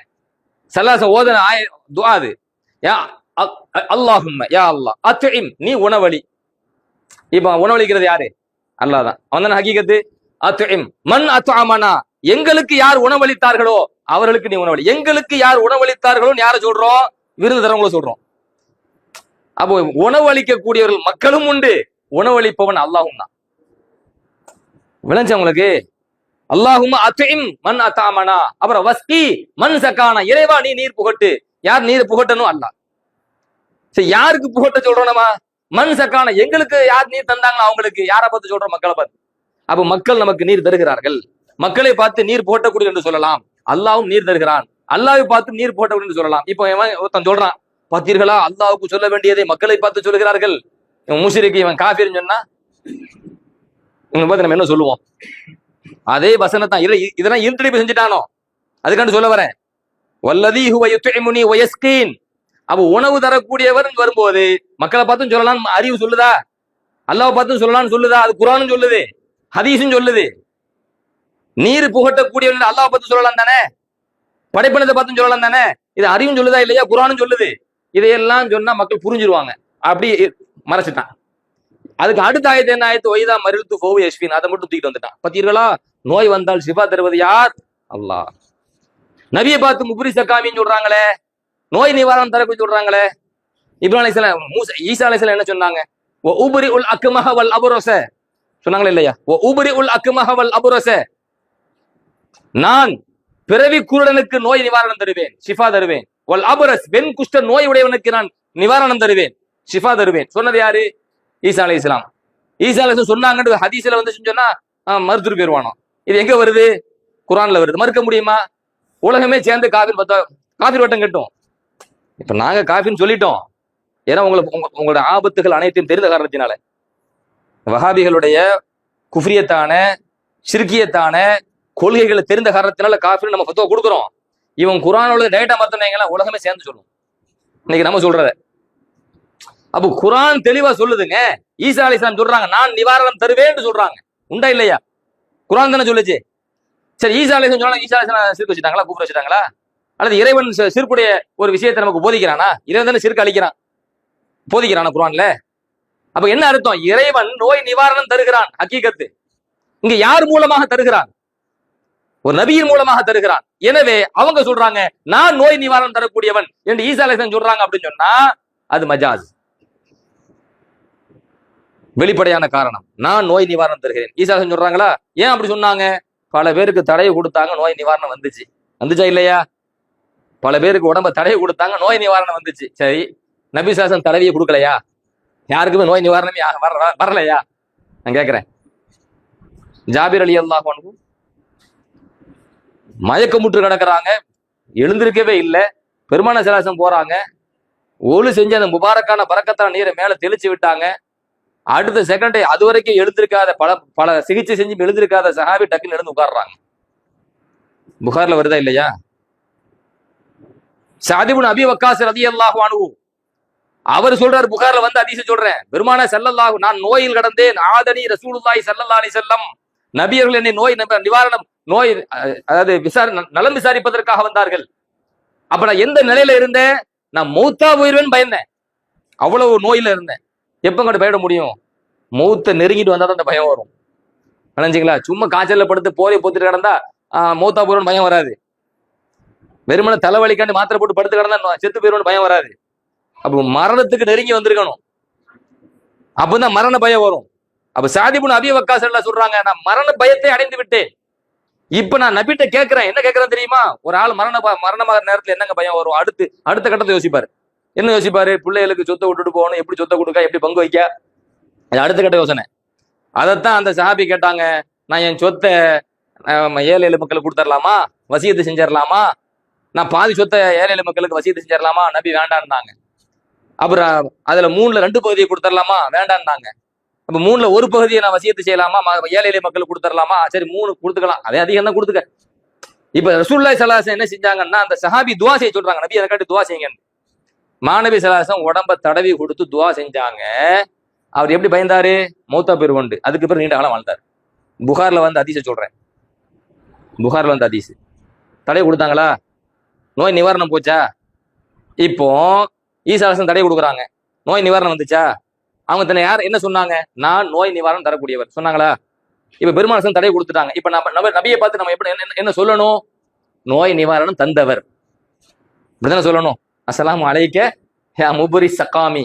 சல்லாச ஓதன துஆ அது. யா அல்லாஹும்ம, யா அல்லாஹ், அத்இம், நீ உணவளி. இப்ப உணவளிக்கிறது யாரு? அல்லாஹ் தான். அவன் தானே ஹகீகத்து. அத்இம் மன் அத்அமனா, எங்களுக்கு யார் உணவளித்தார்களோ அவர்களுக்கு நீ உணவளி. எங்களுக்கு யார் உணவளித்தார்களோ யார சொல்றோம்? விருது தரவங்கள சொல்றோம். அப்போ உணவளிக்கக்கூடியவர்கள் மக்களும் உண்டு, உணவளிப்பவன் அல்லாஹும் தான். விளைஞ்ச உங்களுக்கு அல்லாஹும்ம அத்இம் மன் அத்தாமனா, அப்புறம் வஸ்கி மன் சக்கானா, இறைவா நீ நீர் புகட்டு. யார் நீர் புகட்டணும்? அல்லாஹ். சரி, யாருக்கு புகட்ட சொல்றோம் நம்ம? மண் சக்கான, எங்களுக்கு யார் நீர் தந்தாங்களோ அவங்களுக்கு. யாரை பார்த்து சொல்றோம்? மக்களை பார்த்து. அப்ப மக்கள் நமக்கு நீர் தருகிறார்கள். மக்களை பார்த்து நீர் போட்டக்கூடிய என்று சொல்லலாம். அல்லாவும் நீர் தருகிறான், அல்லாவை பார்த்து நீர் போட்டக்கூடிய என்று சொல்லலாம். இப்போ ஒருத்தன் சொல்றான், பார்த்தீர்களா அல்லாவுக்கு சொல்ல வேண்டியதை மக்களை பார்த்து சொல்லுகிறார்கள். இவன் முஷ்ரிக், இவன் காஃபிர்னு சொன்னா இவங்க பார்த்து நம்ம என்ன சொல்லுவோம்? அதே வசனத்தான் இதெல்லாம் இருட்டடிப்பு செஞ்சுட்டானோ அதுக்காண்டு சொல்ல வரேன். வல்லதி ஹுவ யுத்இமுனி வ யஸ்கீன். அப்ப உணவு தரக்கூடியவர் வரும்போது மக்களை பார்த்தும் சொல்லலாம் அறிவு சொல்லுதா? அல்லாஹ் பார்த்தும் சொல்லலாம்னு சொல்லுதா? அது குர்ஆனும் சொல்லுது, ஹதீஸும் சொல்லுது. நீர் புகட்டக்கூடியவன் அல்லாஹ் பார்த்து சொல்லலாம் தானே, படைப்பினத்தை பார்த்தும் சொல்லலாம் தானே. இது அறிவும் சொல்லுதா இல்லையா? குர்ஆனும் சொல்லுது. இதையெல்லாம் சொன்னா மக்கள் புரிஞ்சிருவாங்க. அப்படி மறைச்சிட்டான். அதுக்கு அடுத்த ஆயத்து என்ன ஆயத்து? ஒய்தா மரில்து ஃபஹுவ யஷ்ஃபின். அதை மட்டும் தூக்கிட்டு வந்துட்டான். பார்த்தீர்களா, நோய் வந்தால் ஷிஃபா தருவது யார்? அல்லாஹ். நபியை பார்த்து முப்ரி சக்காமின்னு சொல்றாங்களே, நோய் நிவாரணம் தரக்கூடிய சொல்றாங்களே. இப்ராஹிம் அலைஹிஸ்ஸலாம், ஈசா அலைஹிஸ்ஸலாம் என்ன சொன்னாங்க? வ உப்ரிஉல் அக்மஹ வல் அப்ரஸ சொன்னாங்களா இல்லையா? வ உப்ரிஉல் அக்மஹ வல் அப்ரஸ, நான் பிறவி குருடனுக்கு நோய் நிவாரணம் தருவேன், ஷிஃபா தருவேன். வல் அப்ரஸ், வெண் குஷ்ட நோய் உடையவனுக்கு நான் நிவாரணம் தருவேன், ஷிஃபா தருவேன். சொன்னது யாரு? ஈசா அலைஹிஸ்ஸலாம். ஈசா அலைஹிஸ்ஸலாம் சொன்னாங்கன்னு ஹதீஸ்ல வந்து சொன்னா மறுத்துட்டு போயிருவானோ. இது எங்க வருது? குர்ஆன்ல வருது. மறுக்க முடியுமா? உலகமே சேர்ந்து காஃபிர் வட்டம் கட்டும். இப்ப நாங்க காஃபின்னு சொல்லிட்டோம், ஏன்னா உங்களோட ஆபத்துகள் அனைத்தையும் தெரிந்த காரணத்தினால. வஹாபிகளுடைய குஃப்ரியத்தான ஷிர்கியத்தான கொள்கைகளை தெரிந்த காரணத்தினால காஃபிர் நம்ம ஃபத்வா கொடுக்குறோம். இவன் குர்ஆனோட டைரக்டா மாத்தனீங்களா உலகமே சேர்ந்து சொல்லும் இன்னைக்கு நம்ம சொல்றத. அப்போ குர்ஆன் தெளிவா சொல்லுதுங்க. ஈசா அலைஹிஸ்ஸலாம் சொல்றாங்க நான் நிவாரணம் தருவேன்னு சொல்றாங்க. உண்டா இல்லையா? குர்ஆன் தானே சொல்லுச்சு. சரி, ஈசா அலைஹிஸ்ஸலாம் சொன்னாங்க, ஈசா அலைஹிஸ்ஸலாம் சிர்க் வச்சுட்டாங்களா? கூஃப்ர் வச்சுட்டாங்களா? அல்லது இறைவன் சிறுக்குடைய ஒரு விஷயத்தை நமக்கு போதிக்கிறானா? இறைவன் தானே சிறுக்கு அளிக்கிறான், போதிக்கிறானா குர்ஆன்ல? அப்ப என்ன அர்த்தம்? இறைவன் நோய் நிவாரணம் தருகிறான். ஹக்கீகத்து இங்க யார் மூலமாக தருகிறான்? ஒரு நபியின் மூலமாக தருகிறான். எனவே அவங்க சொல்றாங்க நான் நோய் நிவாரணம் தரக்கூடியவன் என்று ஈசா அலைஹிஸ்ஸலாம் சொல்றாங்க அப்படின்னு சொன்னா அது மஜாஸ், வெளிப்படையான காரணம். நான் நோய் நிவாரணம் தருகிறேன் ஈசா அலைஹிஸ்ஸலாம் சொல்றாங்களா? ஏன் அப்படி சொன்னாங்க? பல பேருக்கு தடையை கொடுத்தாங்க, நோய் நிவாரணம் வந்துச்சு. வந்துச்சா இல்லையா? பல பேருக்கு உடம்ப தடவை கொடுத்தாங்க, நோய் நிவாரணம் வந்துச்சு. சரி, நபி சாசன் தடவியை கொடுக்கலையா? யாருக்குமே நோய் நிவாரணமே வரலையா? நான் கேட்கிறேன். ஜாபிர் ரலியல்லாஹு அன்ஹு மயக்கமுற்று கிடக்குறாங்க, எழுந்திருக்கவே இல்லை. பெருமான சலாசம் போறாங்க, ஒழு செஞ்சு அந்த முபாரக்கான பரக்கத்தான நீரை மேல தெளிச்சு விட்டாங்க. அடுத்த செகண்டே அது வரைக்கும் எழுந்திருக்காத பல சிகிச்சை செஞ்சு எழுந்திருக்காத சஹாபி டக்குன்னு எழுந்து உட்கார்றாங்க. புகார்ல வருதா இல்லையா? சஅத் இப்னு அபீ வக்காஸ் ரலியல்லாஹு அன்ஹு அவர் சொல்றாரு, புகார்ல வந்து ஹதீஸ் சொல்றேன், பெருமான ஸல்லல்லாஹு, நான் நோயில் கடந்தேன், ஆதனி ரசூலுல்லாஹி ஸல்லல்லாஹு அலைஹி வஸல்லம், நபியர்கள் என்னை நோய் நிவாரணம் நோய் அதாவது நலம் விசாரிப்பதற்காக வந்தார்கள். அப்ப நான் எந்த நிலையில இருந்தேன்? நான் மௌத்தா போயிருவேன்னு பயந்தேன், அவ்வளவு நோயில இருந்தேன். எப்ப கண்டு பயப்பட முடியும்? மௌத்த நெருங்கிட்டு வந்தா தான் அந்த பயம் வரும். நினைச்சிங்களா? சும்மா காய்ச்சல்ல படுத்து போரை போத்துட்டு கிடந்தா மௌத்தா போயிருவேன்னு பயம் வராது. வெறுமனை தலைவலிக்காண்டு மாத்திரை போட்டு படுத்து கிடந்தா செத்து போயிருவேன்னு பயம் வராது. அப்ப மரணத்துக்கு நெருங்கி வந்திருக்கணும், அப்பதான் மரண பயம் வரும். அப்ப சஅத் இப்னு அபீ வக்காஸ் சொல்றாங்க, நான் மரண பயத்தை அடைந்து விட்டேன். இப்ப நான் நபிட்ட கேட்கிறேன், என்ன கேட்கிறேன் தெரியுமா? ஒரு ஆள் மரணமாக நேரத்துல என்னங்க பயம் வரும்? அடுத்த கட்டத்தை யோசிப்பாரு. என்ன யோசிப்பாரு? பிள்ளைகளுக்கு சொத்தை விட்டுட்டு போகணும், எப்படி சொத்தை கொடுக்க, எப்படி பங்கு வைக்க, அடுத்த கட்ட யோசனை. அதைத்தான் அந்த சஹாபி கேட்டாங்க, நான் என் சொத்தை ஏழை எளிய மக்களுக்கு கொடுத்துடலாமா, வசியத்தை செஞ்சிடலாமா, நான் பாதி சொத்தை ஏழை எளிய மக்களுக்கு வசியத்தை செஞ்சிடலாமா? நபி வேண்டான்னாங்க. அப்புறம் அதுல 3ல் 2 பகுதியை கொடுத்துடலாமா? வேண்டான்னாங்க. அப்ப 3ல் 1 பகுதியை நான் வசியத்தை செய்யலாமா, ஏழை எளிய மக்களுக்கு கொடுத்துடலாமா? சரி 3 கொடுத்துக்கலாம், அதே அதிகம் தான் கொடுத்துக்க. இப்ப ரசூலுல்லாஹி ஸல்லல்லாஹு அலைஹி வஸல்லம் என்ன செஞ்சாங்கன்னா, அந்த சஹாபி துவா செய்ய சொல்றாங்க, நபி அதை காட்டி துவா செய்யுங்க. மாநபி ஸல்லல்லாஹு அலைஹி வஸல்லம் உடம்ப தடவி கொடுத்து துவா செஞ்சாங்க. அவர் எப்படி பயந்தாரு? மௌத்தா பெருவண்டு. அதுக்கு பிறகு நீண்ட காலம் வாழ்ந்தார். புகார்ல வந்து ஹதீஸை சொல்றேன், புகார்ல வந்து ஹதீஸ். தடை கொடுத்தாங்களா? நோய் நிவாரணம் போச்சா? இப்போ ஈசா அலைஹிஸ்ஸலாம் தடை கொடுக்குறாங்க, நோய் நிவாரணம் வந்துச்சா? அவங்க தன்னை யார் என்ன சொன்னாங்க? நான் நோய் நிவாரணம் தரக்கூடியவர் சொன்னாங்களா? இப்ப பெருமாள் தடை கொடுத்துட்டாங்க. இப்ப நம்ம நபியை பார்த்து நம்ம எப்படி என்ன சொல்லணும்? நோய் நிவாரணம் தந்தவர் இப்படிதானே சொல்லணும். அஸ்ஸலாமு அலைக்க யா முபரி சகாமி,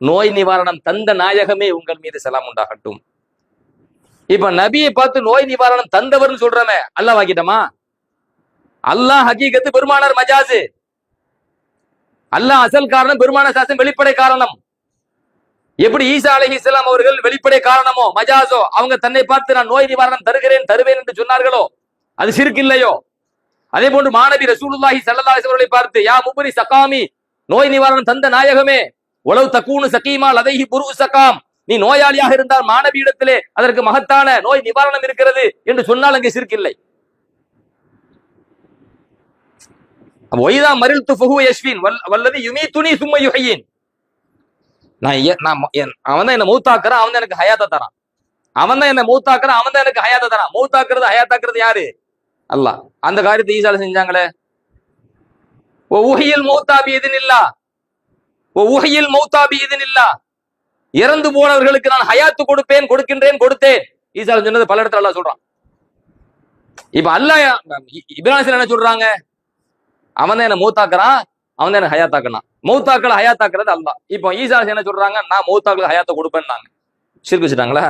நோய் நிவாரணம் தந்த நாயகமே உங்கள் மீது சலாம் உண்டாகட்டும். இப்ப நபியை பார்த்து நோய் நிவாரணம் தந்தவர்னு சொல்றமே, அல்லாஹ் வாக்கிட்டமா? அல்லாஹ் ஹகீகத்து, பெருமானார் மஜாசு. அல்லாஹ் அசல் காரணம், பெருமானார் சாசம் வெளிப்படை காரணம். எப்படி ஈசா அலைஹிஸ்ஸலாம் அவர்கள் வெளிப்படை காரணமோ மஜாசோ, அவங்க தன்னை பார்த்து நான் நோய் நிவாரணம் தருவேன் என்று சொன்னார்களோ, அது ஷிர்க் இல்லையோ? அதே போன்று மாநபி ரசூலுல்லாஹி ஸல்லல்லாஹு அலைஹி வஸல்லம் பார்த்து யா முபரி சகாமி, நோய் நிவாரணம் தந்த நாயகமே, உலவு தக்கூனு சகீமா லதைஹி புரு சகாம், நீ நோயாளியாக இருந்தால் மாநபி இடத்திலே அதற்கு மகத்தான நோய் நிவாரணம் இருக்கிறது என்று சொன்னால் அங்கே ஷிர்க் இல்லை. ஒய்தா மரில் துஃபஹு யஷ்ஃபின் வல்லதி யுமீதுனி சும்ம யுஹ்யீன், அவன் தான் என்ன மௌத்தாக்குறான், அவன் தான் எனக்கு ஹயாத்த தரான். அவன் தான் என்ன மௌத்தாக்குறான், அவன் தான் எனக்கு ஹயாத்த தரான். மௌத்தாக்குறது ஹயாத்தாக்குறது யாரு? அல்லாஹ். அந்த காரியத்தை ஈசால செஞ்சாங்களே. உஹியில் மௌத்தா பிஇذنில்லாஹ், உஹியில் மௌத்தா பிஇذنில்லாஹ், இறந்து போனவர்களுக்கு நான் ஹயாத்து கொடுத்தேன். ஈசால சொன்னது பல இடத்துல அல்லாஹ் சொல்றான். இப்ப அல்லாஹ் இப்ராஹிம் என்ன சொல்றாங்க? அவன் தான் என்ன மௌத்தாக்குறான், அவன் தான் என்ன ஹயாத்தாக்குறான். மௌத்தாக்களை ஹயாத்தாக்குறது அல்லாஹ். இப்போ ஈசா என்ன சொல்றாங்க? நான் மௌத்தாக்களுக்கு ஹயாத்தை கொடுப்பேன்னாங்க. ஷிர்க் வச்சுட்டாங்களா?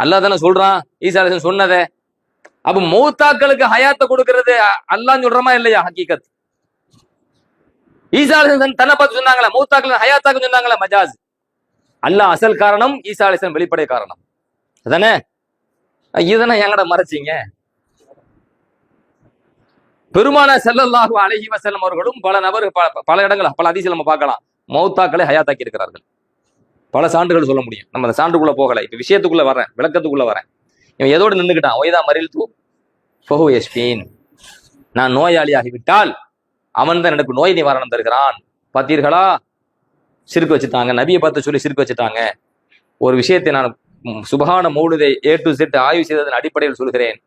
அல்லாஹ் தானே சொல்றான் ஈசா சொன்னதே. அப்ப மௌத்தாக்களுக்கு ஹயாத்தை கொடுக்கிறது அல்லாஹ் சொல்றமா இல்லையா? ஹக்கீகத். ஈசா தன்னை பார்த்து சொன்னாங்களா மௌத்தாக்கள் ஹயாத்தாக்கு சொன்னாங்களா? மஜாஸ். அல்லாஹ் அசல் காரணம், ஈசா அலைஹிஸ்ஸலாம் வெளிப்படை காரணம். அதானே? இதனை எங்கட மறைச்சிங்க? பெருமானார் ஸல்லல்லாஹு அலைஹி வஸல்லம் அவர்களும் பல பல இடங்கள் பல ஹதீஸ்ல நம்ம பார்க்கலாம், மௌத்தாக்களை ஹயாத்தாக்கி இருக்கிறார்கள். பல சான்றுகள் சொல்ல முடியும். நம்ம அந்த சான்றுக்குள்ள போகல, இப்ப விஷயத்துக்குள்ள வரேன், விளக்கத்துக்குள்ள வரேன். இவன் எதோடு நின்றுக்கிட்டான்? ஒய்தா மரில் தூ ஃபஹு யஷ்ஃபீன், நான் நோயாளியாகிவிட்டால் அவன் தான் எனக்கு நோய் நிவாரணம் தருகிறான். பார்த்தீர்களா? ஷிர்க் வச்சுட்டாங்க. நபியை பார்த்து சொல்லி ஷிர்க் வச்சுட்டாங்க. ஒரு விஷயத்தை நான் சுபஹான மௌலிதை A to Z ஆய்வு செய்ததன் அடிப்படையில் சொல்கிறேன்.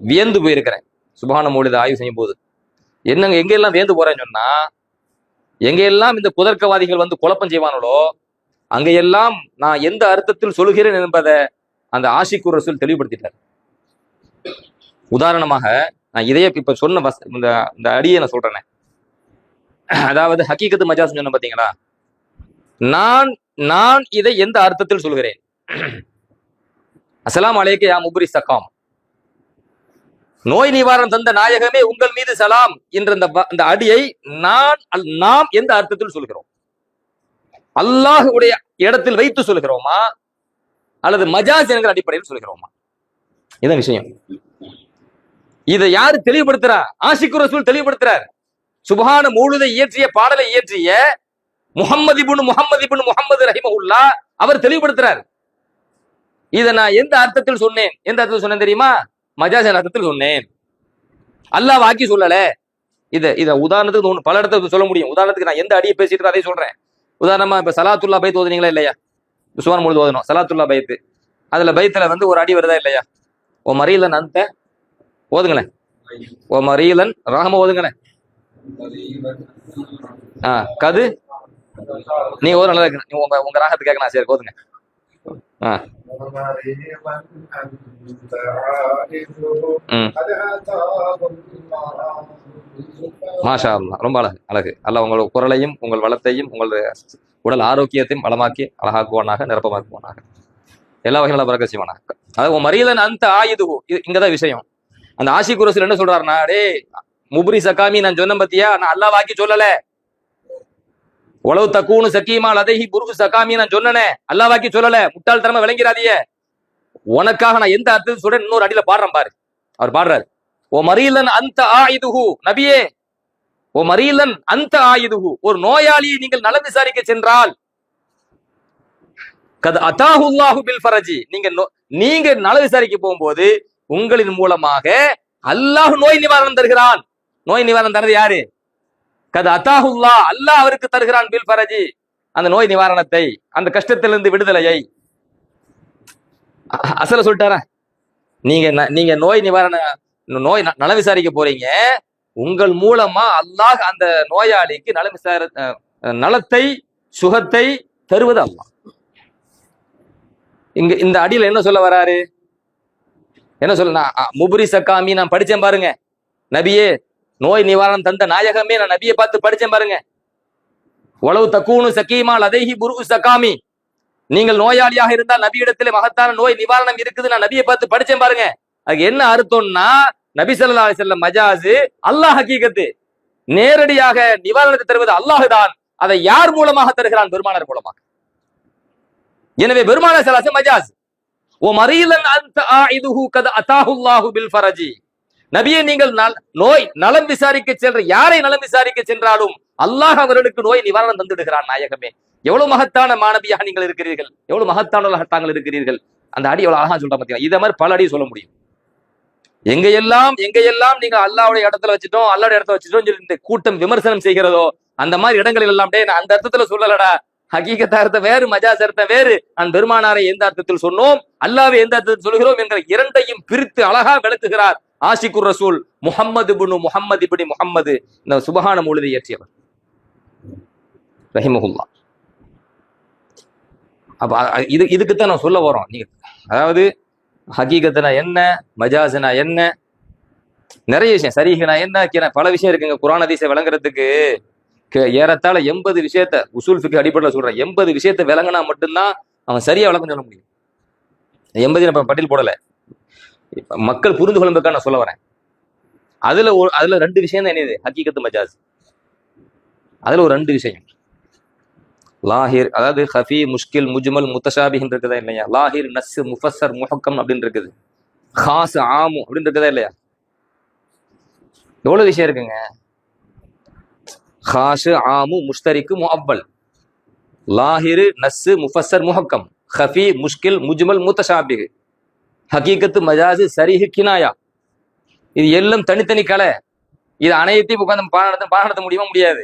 வியந்து போயிருக்கிறேன் சுபஹான மௌலிதை ஆய்வு செய்யும் போது. என்னங்க எங்கெல்லாம் வியந்து போறேன்னு சொன்னா, எங்கெல்லாம் இந்த குதர்க்கவாதிகள் வந்து குழப்பம் செய்வானோ அங்கெல்லாம் நான் எந்த அர்த்தத்தில் சொல்கிறேன் என்பதை அந்த ஆஷிக்குர் ரசூல் தெளிவுபடுத்திட்டார். உதாரணமாக நான் இதையே இப்ப சொன்ன இந்த அடியை நான் சொல்றேன். அதாவது ஹக்கீகத்து மஜாஸ் சொன்ன பாத்தீங்களா? நான் இதை எந்த அர்த்தத்தில் சொல்கிறேன்? அஸ்ஸலாமு அலைக்க யா முபரி சகாம், நோய் நிவாரணம் தந்த நாயகமே உங்கள் மீது சலாம் என்ற இந்த அடியை நாம் எந்த அர்த்தத்தில் சொல்கிறோம்? அல்லாஹ்வுடைய இடத்தில் வைத்து சொல்கிறோமா அல்லது மஜாஸ் என்கிற அடிப்படையில் சொல்கிறோமா? இதான் விஷயம். இதை யாரு தெளிவுபடுத்துறார்? ஆஷிக்குர் ரசூல் தெளிவுபடுத்துறார். சுபஹான மௌலிதை இயற்றிய பாடலை இயற்றிய முஹம்மது முஹம்மது ரஹிமஹுல்லாஹ் அவர் தெளிவுபடுத்துறார். இதை நான் எந்த அர்த்தத்தில் சொன்னேன்? எந்த அர்த்தத்தில் சொன்னேன் தெரியுமா? மஜாஸ் அர்த்தத்தில் சொன்னேன். அல்லாஹ் வாக்கி சொல்லல. இத உதாரணத்துக்கு பல இடத்துல சொல்ல முடியும். உதாரணத்துக்கு நான் எந்த அடியை பேசிட்டு அதை சொல்றேன். உதாரணமா இப்ப சலாத்துல்லா பைத் ஓதுனீங்களா இல்லையா? சுவான் முழுது ஓதணும் சலாத்துல்லா பைத்து. அதுல பைத்துல வந்து ஒரு அடி வருதா இல்லையா? ஓ மரீலன் அந்த ஓதுங்களேன். ஓ மரீலன் ராம ஓதுங்களேன். கது நீங்க ஓது நல்லா இருக்கு. உங்க ராகத்து கேட்க நான் சரி ஓதுங்க. மாஷா அல்லாஹ், ரொம்ப அழகு. அல்லாஹ் உங்களோட குரலையும் உங்கள் வளத்தையும் உங்களுடைய உடல் ஆரோக்கியத்தையும் வளமாக்கி அழகாக்குவானாக, நிரப்பமாக்குவானாக, எல்லா வகையும் நல்லா பறக்க செய்வானாக. அதாவது மரியலன் அந்த ஆயுது இங்கதான் விஷயம். அந்த ஆஷிக்குர் ரசூல் என்ன சொல்றாருன்னா, டே முபரி சகாமி நான் சொன்ன பத்தியா, நான் அல்லாஹ் வாக்கி சொல்லல. உளவு தக்கூனு சக்கீமா லதைஹி புரு சகாமி நான் சொன்னனே, அல்லாஹ் வாக்கி சொல்லல. முட்டாள் தரமா விளங்கிறாதிய. உனக்காக நான் எந்த அர்த்தத்தில் சொல்றேன் இன்னொரு அடியில பாடுறேன் பாரு. அவர் பாடுறாரு, ஓ மரீலன் அந்த ஆயுதுஹு, நபியே ஓ மரீலன் அந்த ஆயுதுஹு, ஒரு நோயாளியை நீங்கள் நலம் விசாரிக்க சென்றால் கத் அதாஹுல்லாஹு பில் ஃபரஜி, நீங்க நல விசாரிக்க போகும்போது உங்களின் மூலமாக அல்லாஹ் நோய் நிவாரணம் தருகிறான். நோய் நிவாரணம் தருது யாரு? கத் அதாஹுல்லா, அல்லாஹ் அவருக்கு தருகிறான் பில் ஃபரஜி, அந்த நோய் நிவாரணத்தை, அந்த கஷ்டத்திலிருந்து விடுதலையை. அசல சொல்லிட்டாரா? நீங்க நோய் நிவாரண நோய் நல விசாரிக்க போறீங்க, உங்கள் மூலமா அல்லாஹ் அந்த நோயாளிக்கு நலத்தை சுகத்தை தருவது அல்லாஹ். இங்க இந்த அடியில என்ன சொல்ல வராரு? என்ன சொல்ல, முபுரி சக்காமி நான் படிச்சேன் பாருங்க, நபியே நோய் நிவாரணம் தந்த நாயகமே, நான் நபியை பார்த்து படிச்சேன் பாருங்க. உளவு தக்கூனு சக்கீமா லதைஹி புரு சக்காமி, நீங்கள் நோயாளியாக இருந்தால் நபியிடத்திலே மகத்தான நோய் நிவாரணம் இருக்குது, நான் நபியை பார்த்து படிச்சேன் பாருங்க. அதுக்கு என்ன அர்த்தம்னா, நபி ஸல்லல்லாஹு அலைஹி வஸல்லம் மஜாஸ், அல்லாஹ் ஹகீகத்து. நேரடியாக நிவாரணத்தை தருவது அல்லாஹ் தான். அதை யார் மூலமாக தருகிறான்? பெருமானார் மூலமாக. எனவே பெருமானார் ஸல்லல்லாஹு அலைஹி வஸல்லம் மஜாஸ். ஓ மரீலன் அன்த ஆஇதுஹு கத் அதாஹுல்லாஹு பில் ஃபரஜி, நபியே நீங்கள் நோய் நலம் விசாரிக்க சென்ற யாரை நலம் விசாரிக்க சென்றாலும் அல்லாஹ் அவர்களுக்கு நோய் நிவாரணம் தந்து விடுகிறான். நாயகமே, எவ்வளவு மகத்தான மாணவியாக நீங்கள் இருக்கிறீர்கள், எவ்வளவு மகத்தானவர்களாக தாங்கள் இருக்கிறீர்கள். அந்த அடி எவ்வளவு அழகா சொல்ற பாத்தீங்களா? இதை மாதிரி பல அடி சொல்ல முடியும். எங்கெல்லாம் நீங்க அல்லாஹ்வுடைய இடத்துல வச்சுட்டோம், அல்லாஹ்வுடைய இடத்துல வச்சுட்டோம் சொல்லி இந்த கூட்டம் விமர்சனம் செய்கிறதோ, அந்த மாதிரி இடங்களில் எல்லாம் நான் அந்த அர்த்தத்துல சொல்லலடா, ஹகீகத் அர்த்தம் வேறு, மஜாஸ் அர்த்தம் வேறு. நான் பெருமானாரை எந்த அர்த்தத்தில் சொன்னோம், அல்லாஹ்வை எந்த அர்த்தத்தில் சொல்கிறோம் என்கிற இரண்டையும் பிரித்து அழகா விளக்குகிறார் ஆஷிகுர் ரசூல் முஹம்மது இப்னு முஹம்மது, இந்த சுபஹான மௌலிதை இயற்றியவர் ரஹிமஹுல்லா. அப்ப இதுக்குத்தான் நான் சொல்ல வரோம். நீங்க அதாவது ஹகீகத்னா என்ன, மஜாஸ்னா என்ன, நிறைய விஷயம், சரிஹ்னா என்ன, பல விஷயம் இருக்குங்க. குர்ஆன் ஹதீஸை விளங்குறதுக்கு ஏறத்தாழ 80 விஷயத்த உசூல் ஃபிக்ஹ் அடிப்படையில் சொல்றேன். 80 விஷயத்தை விளங்கினா மட்டும்தான் அவன் சரியா விளக்கம் சொல்ல முடியும். 80 நான் பட்டியல் போடல, மக்கள் புரிந்து கொள்ளும்பதுக்காக நான் சொல்ல வரேன். அதுல 2 விஷயம் தான் என்னது ஹகீகத்து மஜாஸ். அதுல ஒரு 2 விஷயம், லாஹிர் அதாவது ஹஃபி, முஷ்கில், முஜ்மல், முத்தஷாபிஹ் இருக்குதா இல்லையா? லாஹிர், நஸ், முஃபஸ்ஸர், முஹக்கம் அப்படின்னு இருக்குது. ஹாஸ், ஆமு அப்படின்னு இருக்குதா இல்லையா? எவ்வளவு விஷயம் இருக்குங்க. ஹாஷ், ஆமு, முஷ்தரிக்கு, முஅவ்வல், லாஹிர், நஸ், முஃபஸ்ஸர், முஹக்கம், ஹஃபி, முஷ்கில், முஜ்மல், முத்தஷாபிஹ், ஹகீகத்து, மஜாஸ், சரிஹ், கினாயா. இது எல்லாம் தனித்தனி கலை. இது அனைத்தையும் உட்கார்ந்து பாடம் நடத்த முடியுமா? முடியாது.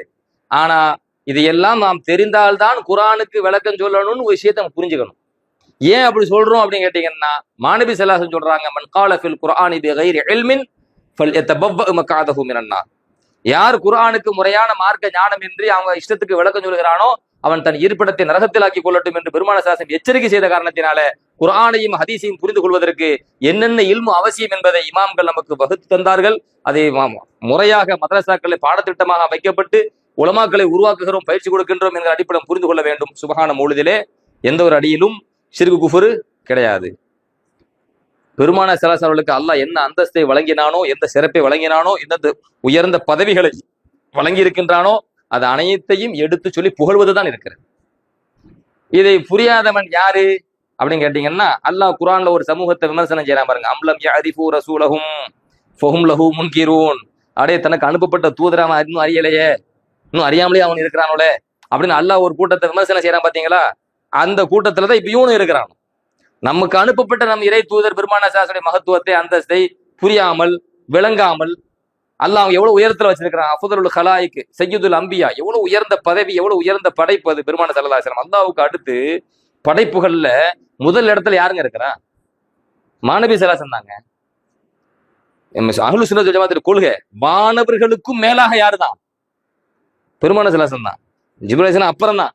ஆனா இது எல்லாம் நாம் தெரிந்தால்தான் குர்ஆனுக்கு விளக்கம் சொல்லணும்னு ஒரு விஷயத்தை நம்ம புரிஞ்சுக்கணும். ஏன் அப்படி சொல்றோம் அப்படின்னு கேட்டீங்கன்னா, மாநபி ஸல்லல்லாஹு அலைஹி வஸல்லம் சொல்றாங்க, மன் கால ஃபில் குர்ஆனி பிகைரி இல்மின் ஃபல்யதபவ்வ மக்அதஹு மினன் நார். யார் குர்ஆனுக்கு முறையான மார்க்க ஞானம் இன்றி அவங்க இஷ்டத்துக்கு விளக்கம் சொல்கிறானோ அவன் தன் இருப்பிடத்தை நரகத்தில் ஆக்கிக் கொள்ளட்டும் என்று பெருமானார் ஸல்லல்லாஹு அலைஹி வஸல்லம் எச்சரிக்கை செய்த காரணத்தினால குர்ஆனையும் ஹதீஸையும் புரிந்து கொள்வதற்கு என்னென்ன இல்மு அவசியம் என்பதை இமாம்கள் நமக்கு வகுத்து தந்தார்கள். அதை முறையாக மதரசாக்களை பாடத்திட்டமாக வைக்கப்பட்டு உலமாக்களை உருவாக்குகிறோம், பயிற்சி கொடுக்கின்றோம் என்கிற அடிப்படை புரிந்து கொள்ள வேண்டும். சுபஹான மௌலிதிலே எந்த ஒரு அடியிலும் ஷிர்கு குஃபுரு கிடையாது. பெருமானார் ஸல்லல்லாஹு அலைஹி வஸல்லம் அவர்களுக்கு அல்லாஹ் என்ன அந்தஸ்தை வழங்கினானோ, எந்த சிறப்பை வழங்கினானோ, எந்த உயர்ந்த பதவிகளை வழங்கி இருக்கின்றானோ அது அனைத்தையும் எடுத்து சொல்லி புகழ்வதுதான் இருக்கிறது. இதை புரியாதவன் யாரு அப்படின்னு கேட்டீங்கன்னா, அல்லாஹ் குர்ஆன்ல ஒரு சமூகத்தை விமர்சனம் செய்யறான் பாருங்க. அம்லம் யஅரிஃபு ரசூலஹும் ஃபஹும் லஹு முன்கிரூன். அப்படியே தனக்கு அனுப்பப்பட்ட தூதரை அவன் இன்னும் அறியலையே, இன்னும் அறியாமலே அவன் இருக்கிறானோலே அப்படின்னு அல்லாஹ் ஒரு கூட்டத்தை விமர்சனம் செய்யறான் பாத்தீங்களா? அந்த கூட்டத்துலதான் இப்ப இவனும் இருக்கிறான். நமக்கு அனுப்பப்பட்ட நம் இறை தூதர் பெருமானார் ஸல்லல்லாஹு அலைஹி வஸல்லம் மகத்துவத்தை, அந்தஸ்தை புரியாமல் விளங்காமல் அல்லாஹ் எவ்வளவு உயரத்துல வச்சிருக்கிறான். அஃதலுல் ஹலாயிக் சய்யிதுல் அம்பியா, எவ்வளவு உயர்ந்த பதவி, எவ்வளவு உயர்ந்த படைப்பு அது பெருமானார் ஸல்லல்லாஹு அலைஹி வஸல்லம். அல்லாஹ்வுக்கு அடுத்து படைப்புகள்ல முதல் இடத்துல யாருங்க இருக்கிறா? மாநபி ஸல்லல்லாஹு அலைஹி வஸல்லம் தாங்க. அஹ்லு சுன்னத் வல் ஜமாஅத் கொள்கை, வானவர்களுக்கும் மேலாக யாருதான்? பெருமானார் ஸல்லல்லாஹு அலைஹி வஸல்லம் தான். ஜிப்ரீல் அலைஹிஸ்ஸலாம் அப்புறம் தான்.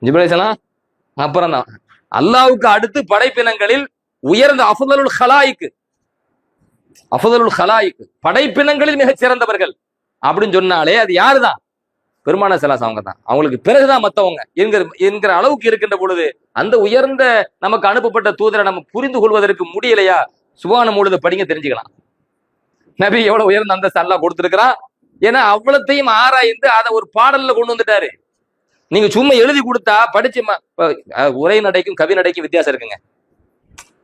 ஜிப்ரீல் அலைஹிஸ்ஸலாம் அப்புறம் தான். அல்லாஹ்வுக்கு அடுத்து படைப்பினங்களில் உயர்ந்த அஃதலுல் ஹலாயிக் படைப்பினங்களில் மிகச் சிறந்தவர்கள் அப்படின்னு சொன்னாலே அது யாருதான்? பெருமானார் ஸல்லல்லாஹு அலைஹி வஸல்லம் அவங்க தான். அவங்களுக்கு பிறகுதான் மத்தவங்க என்கிற அளவுக்கு இருக்கின்ற பொழுது அந்த உயர்ந்த நமக்கு அனுப்பப்பட்ட தூதரை நம்ம புரிந்து கொள்வதற்கு முடியலையா? சுபான மௌலித படிங்க, தெரிஞ்சுக்கலாம். நபி எவ்வளவு உயர்ந்த அந்தஸ்து அல்லாஹ் கொடுத்திருக்கிறான். ஏன்னா அவ்வளத்தையும் ஆராய்ந்து அதை ஒரு பாடல்ல கொண்டு வந்துட்டாரு. நீங்க சும்மா எழுதி கொடுத்தா படிச்சு உரை நடைக்கும் கவி நடைக்கும் வித்தியாசம் இருக்குங்க.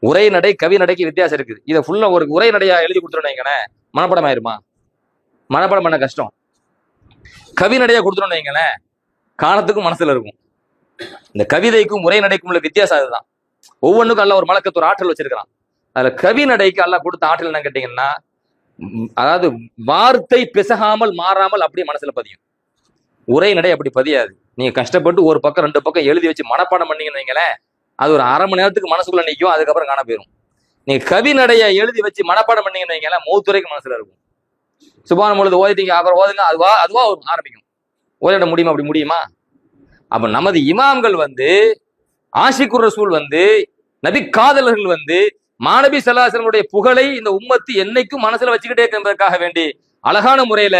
உரை நடை கவி நடைக்கு வித்தியாசம் இருக்குது. இதை ஃபுல்லா ஒரு உரை நடையா எழுதி கொடுத்துருன்னு மனப்படம் ஆயிருமா? மனப்படம் பண்ண கஷ்டம். கவி நடையா கொடுத்துருன்னு வைங்களேன், காலத்துக்கும் மனசுல இருக்கும். இந்த கவிதைக்கும் உரை நடைக்கும் உள்ள வித்தியாசம் அதுதான். ஒவ்வொன்றுக்கும் அல்ல ஒரு மலக்கத்து, ஒரு ஆற்றல் வச்சிருக்கிறான். அதுல கவி நடைக்கு அல்ல கொடுத்த ஆற்றல் என்ன கேட்டீங்கன்னா, அதாவது வார்த்தை பிசகாமல் மாறாமல் அப்படியே மனசுல பதியும். உரை நடை அப்படி பதியாது. நீங்க கஷ்டப்பட்டு ஒரு பக்கம் 2 பக்கம் எழுதி வச்சு மனப்பாடம் பண்ணீங்கன்னு வைங்களேன், அது ஒரு அரை மணி நேரத்துக்கு மனசுக்குள்ள நிற்கும், அதுக்கப்புறம் காண போயிடும். நீங்க கவி நடைய எழுதி வச்சு மனப்பாடம் பண்ணீங்கன்னு வைங்களேன், மௌத்துரைக்கு மனசுல இருக்கும். சுபான பொழுது ஓதிட்டீங்க, அப்புறம் ஓதுங்க, அதுவா ஆரம்பிக்கும். ஓதிட முடியுமா? அப்படி முடியுமா? அப்ப நமது இமாம்கள் ஆஷிகுர் ரசூல் நபி காதலர்கள் மாணவி ஸல்லல்லாஹு புகழை இந்த உம்மத்து என்னைக்கும் மனசுல வச்சுக்கிட்டே இருக்கிறதுக்காக வேண்டி அழகான முறையில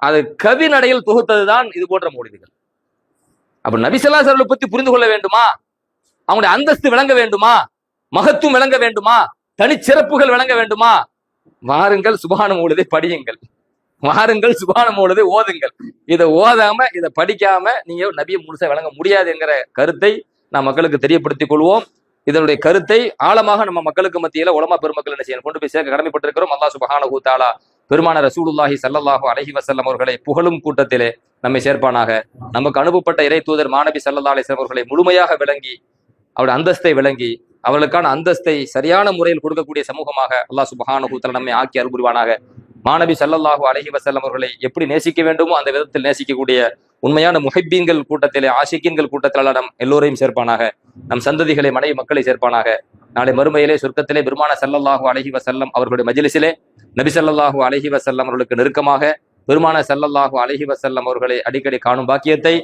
அது கவி நடையில் தொகுத்ததுதான் இது போன்ற மௌலிதுகள். அப்ப நபி ஸல்லல்லாஹு அலைஹி வஸல்லம் பத்தி புரிந்து கொள்ள வேண்டுமா, அவங்களுடைய அந்தஸ்து விளங்க வேண்டுமா, மகத்துவம் விளங்க வேண்டுமா, தனிச்சிறப்புகள் விளங்க வேண்டுமா, வாருங்கள் சுப்ஹான மௌலிதை படியுங்கள், வாருங்கள் சுப்ஹான மௌலிதை ஓதுங்கள். இதை ஓதாம இதை படிக்காம நீங்க நபியை முழுசா விளங்க முடியாது என்கிற கருத்தை நாம் மக்களுக்கு தெரியப்படுத்திக் கொள்வோம். இதனுடைய கருத்தை ஆழமாக நம்ம மக்களுக்கு மத்தியில உலமா பெருமக்கள் என்ன செய்யணும், கொண்டு போய் சேர்க்க கடமைப்பட்டிருக்கிறோம். அல்லாஹ் சுப்ஹானஹு வ தஆலா பெருமான ரசூலுல்லாஹி ஸல்லல்லாஹு அலைஹி வஸல்லம் அவர்களை புகழும் கூட்டத்திலே நம்மை சேர்ப்பானாக. நமக்கு அனுப்பப்பட்ட இறை தூதர் மாநபி ஸல்லல்லாஹு அலைஹி வஸல்லம் அவர்களை முழுமையாக விளங்கி அவருடைய அந்தஸ்தை விளங்கி அவர்களுக்கான அந்தஸ்தை சரியான முறையில் கொடுக்கக்கூடிய சமூகமாக அல்லாஹ் சுப்ஹானஹு வ தஆலா நம்மை ஆக்கி அருள் புரிவானாக. மாநபி ஸல்லல்லாஹு அலைஹி வஸல்லம் அவர்களை எப்படி நேசிக்க வேண்டுமோ அந்த விதத்தில் நேசிக்கக்கூடிய உண்மையான முஹிப்பீன்கள் கூட்டத்திலே, ஆஷிக்கீன்கள் கூட்டத்தில் நம் எல்லோரையும் சேர்ப்பானாக. நம் சந்ததிகளை, மனைவி மக்களை சேர்ப்பானாக. நாளை மறுமையிலே சொர்க்கத்திலே பெருமான ஸல்லல்லாஹு அலைஹி வஸல்லம் அவர்களுடைய மஜ்லிஸிலே நபி ஸல்லல்லாஹு அலைஹி வஸல்லம் அவர்களுக்கு நெருக்கமாக பெருமான ஸல்லல்லாஹு அலைஹி வஸல்லம் அவர்களை அடிக்கடி காணும் பாக்கியத்தை,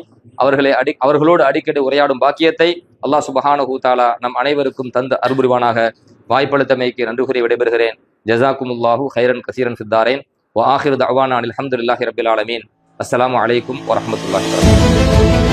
அவர்களோடு அடிக்கடி உரையாடும் பாக்கியத்தை அல்லாஹ் சுப்ஹானஹு வ தஆலா நம் அனைவருக்கும் தந்து அருள்புரிவானாக. வாய்ப்பளித்தமைக்கு நன்றி கூறி விடைபெறுகிறேன். ஜஸாக்குமுல்லாஹு ஹைரன் கஸீரன் ஃபித்தாரைன் வ ஆகிரு தஅவானா அல்ஹம்துலில்லாஹி ரப்பில் ஆலமீன். அஸ்ஸலாமு அலைக்கும் வரஹ்மத்துல்லாஹி வபரகாத்துஹு.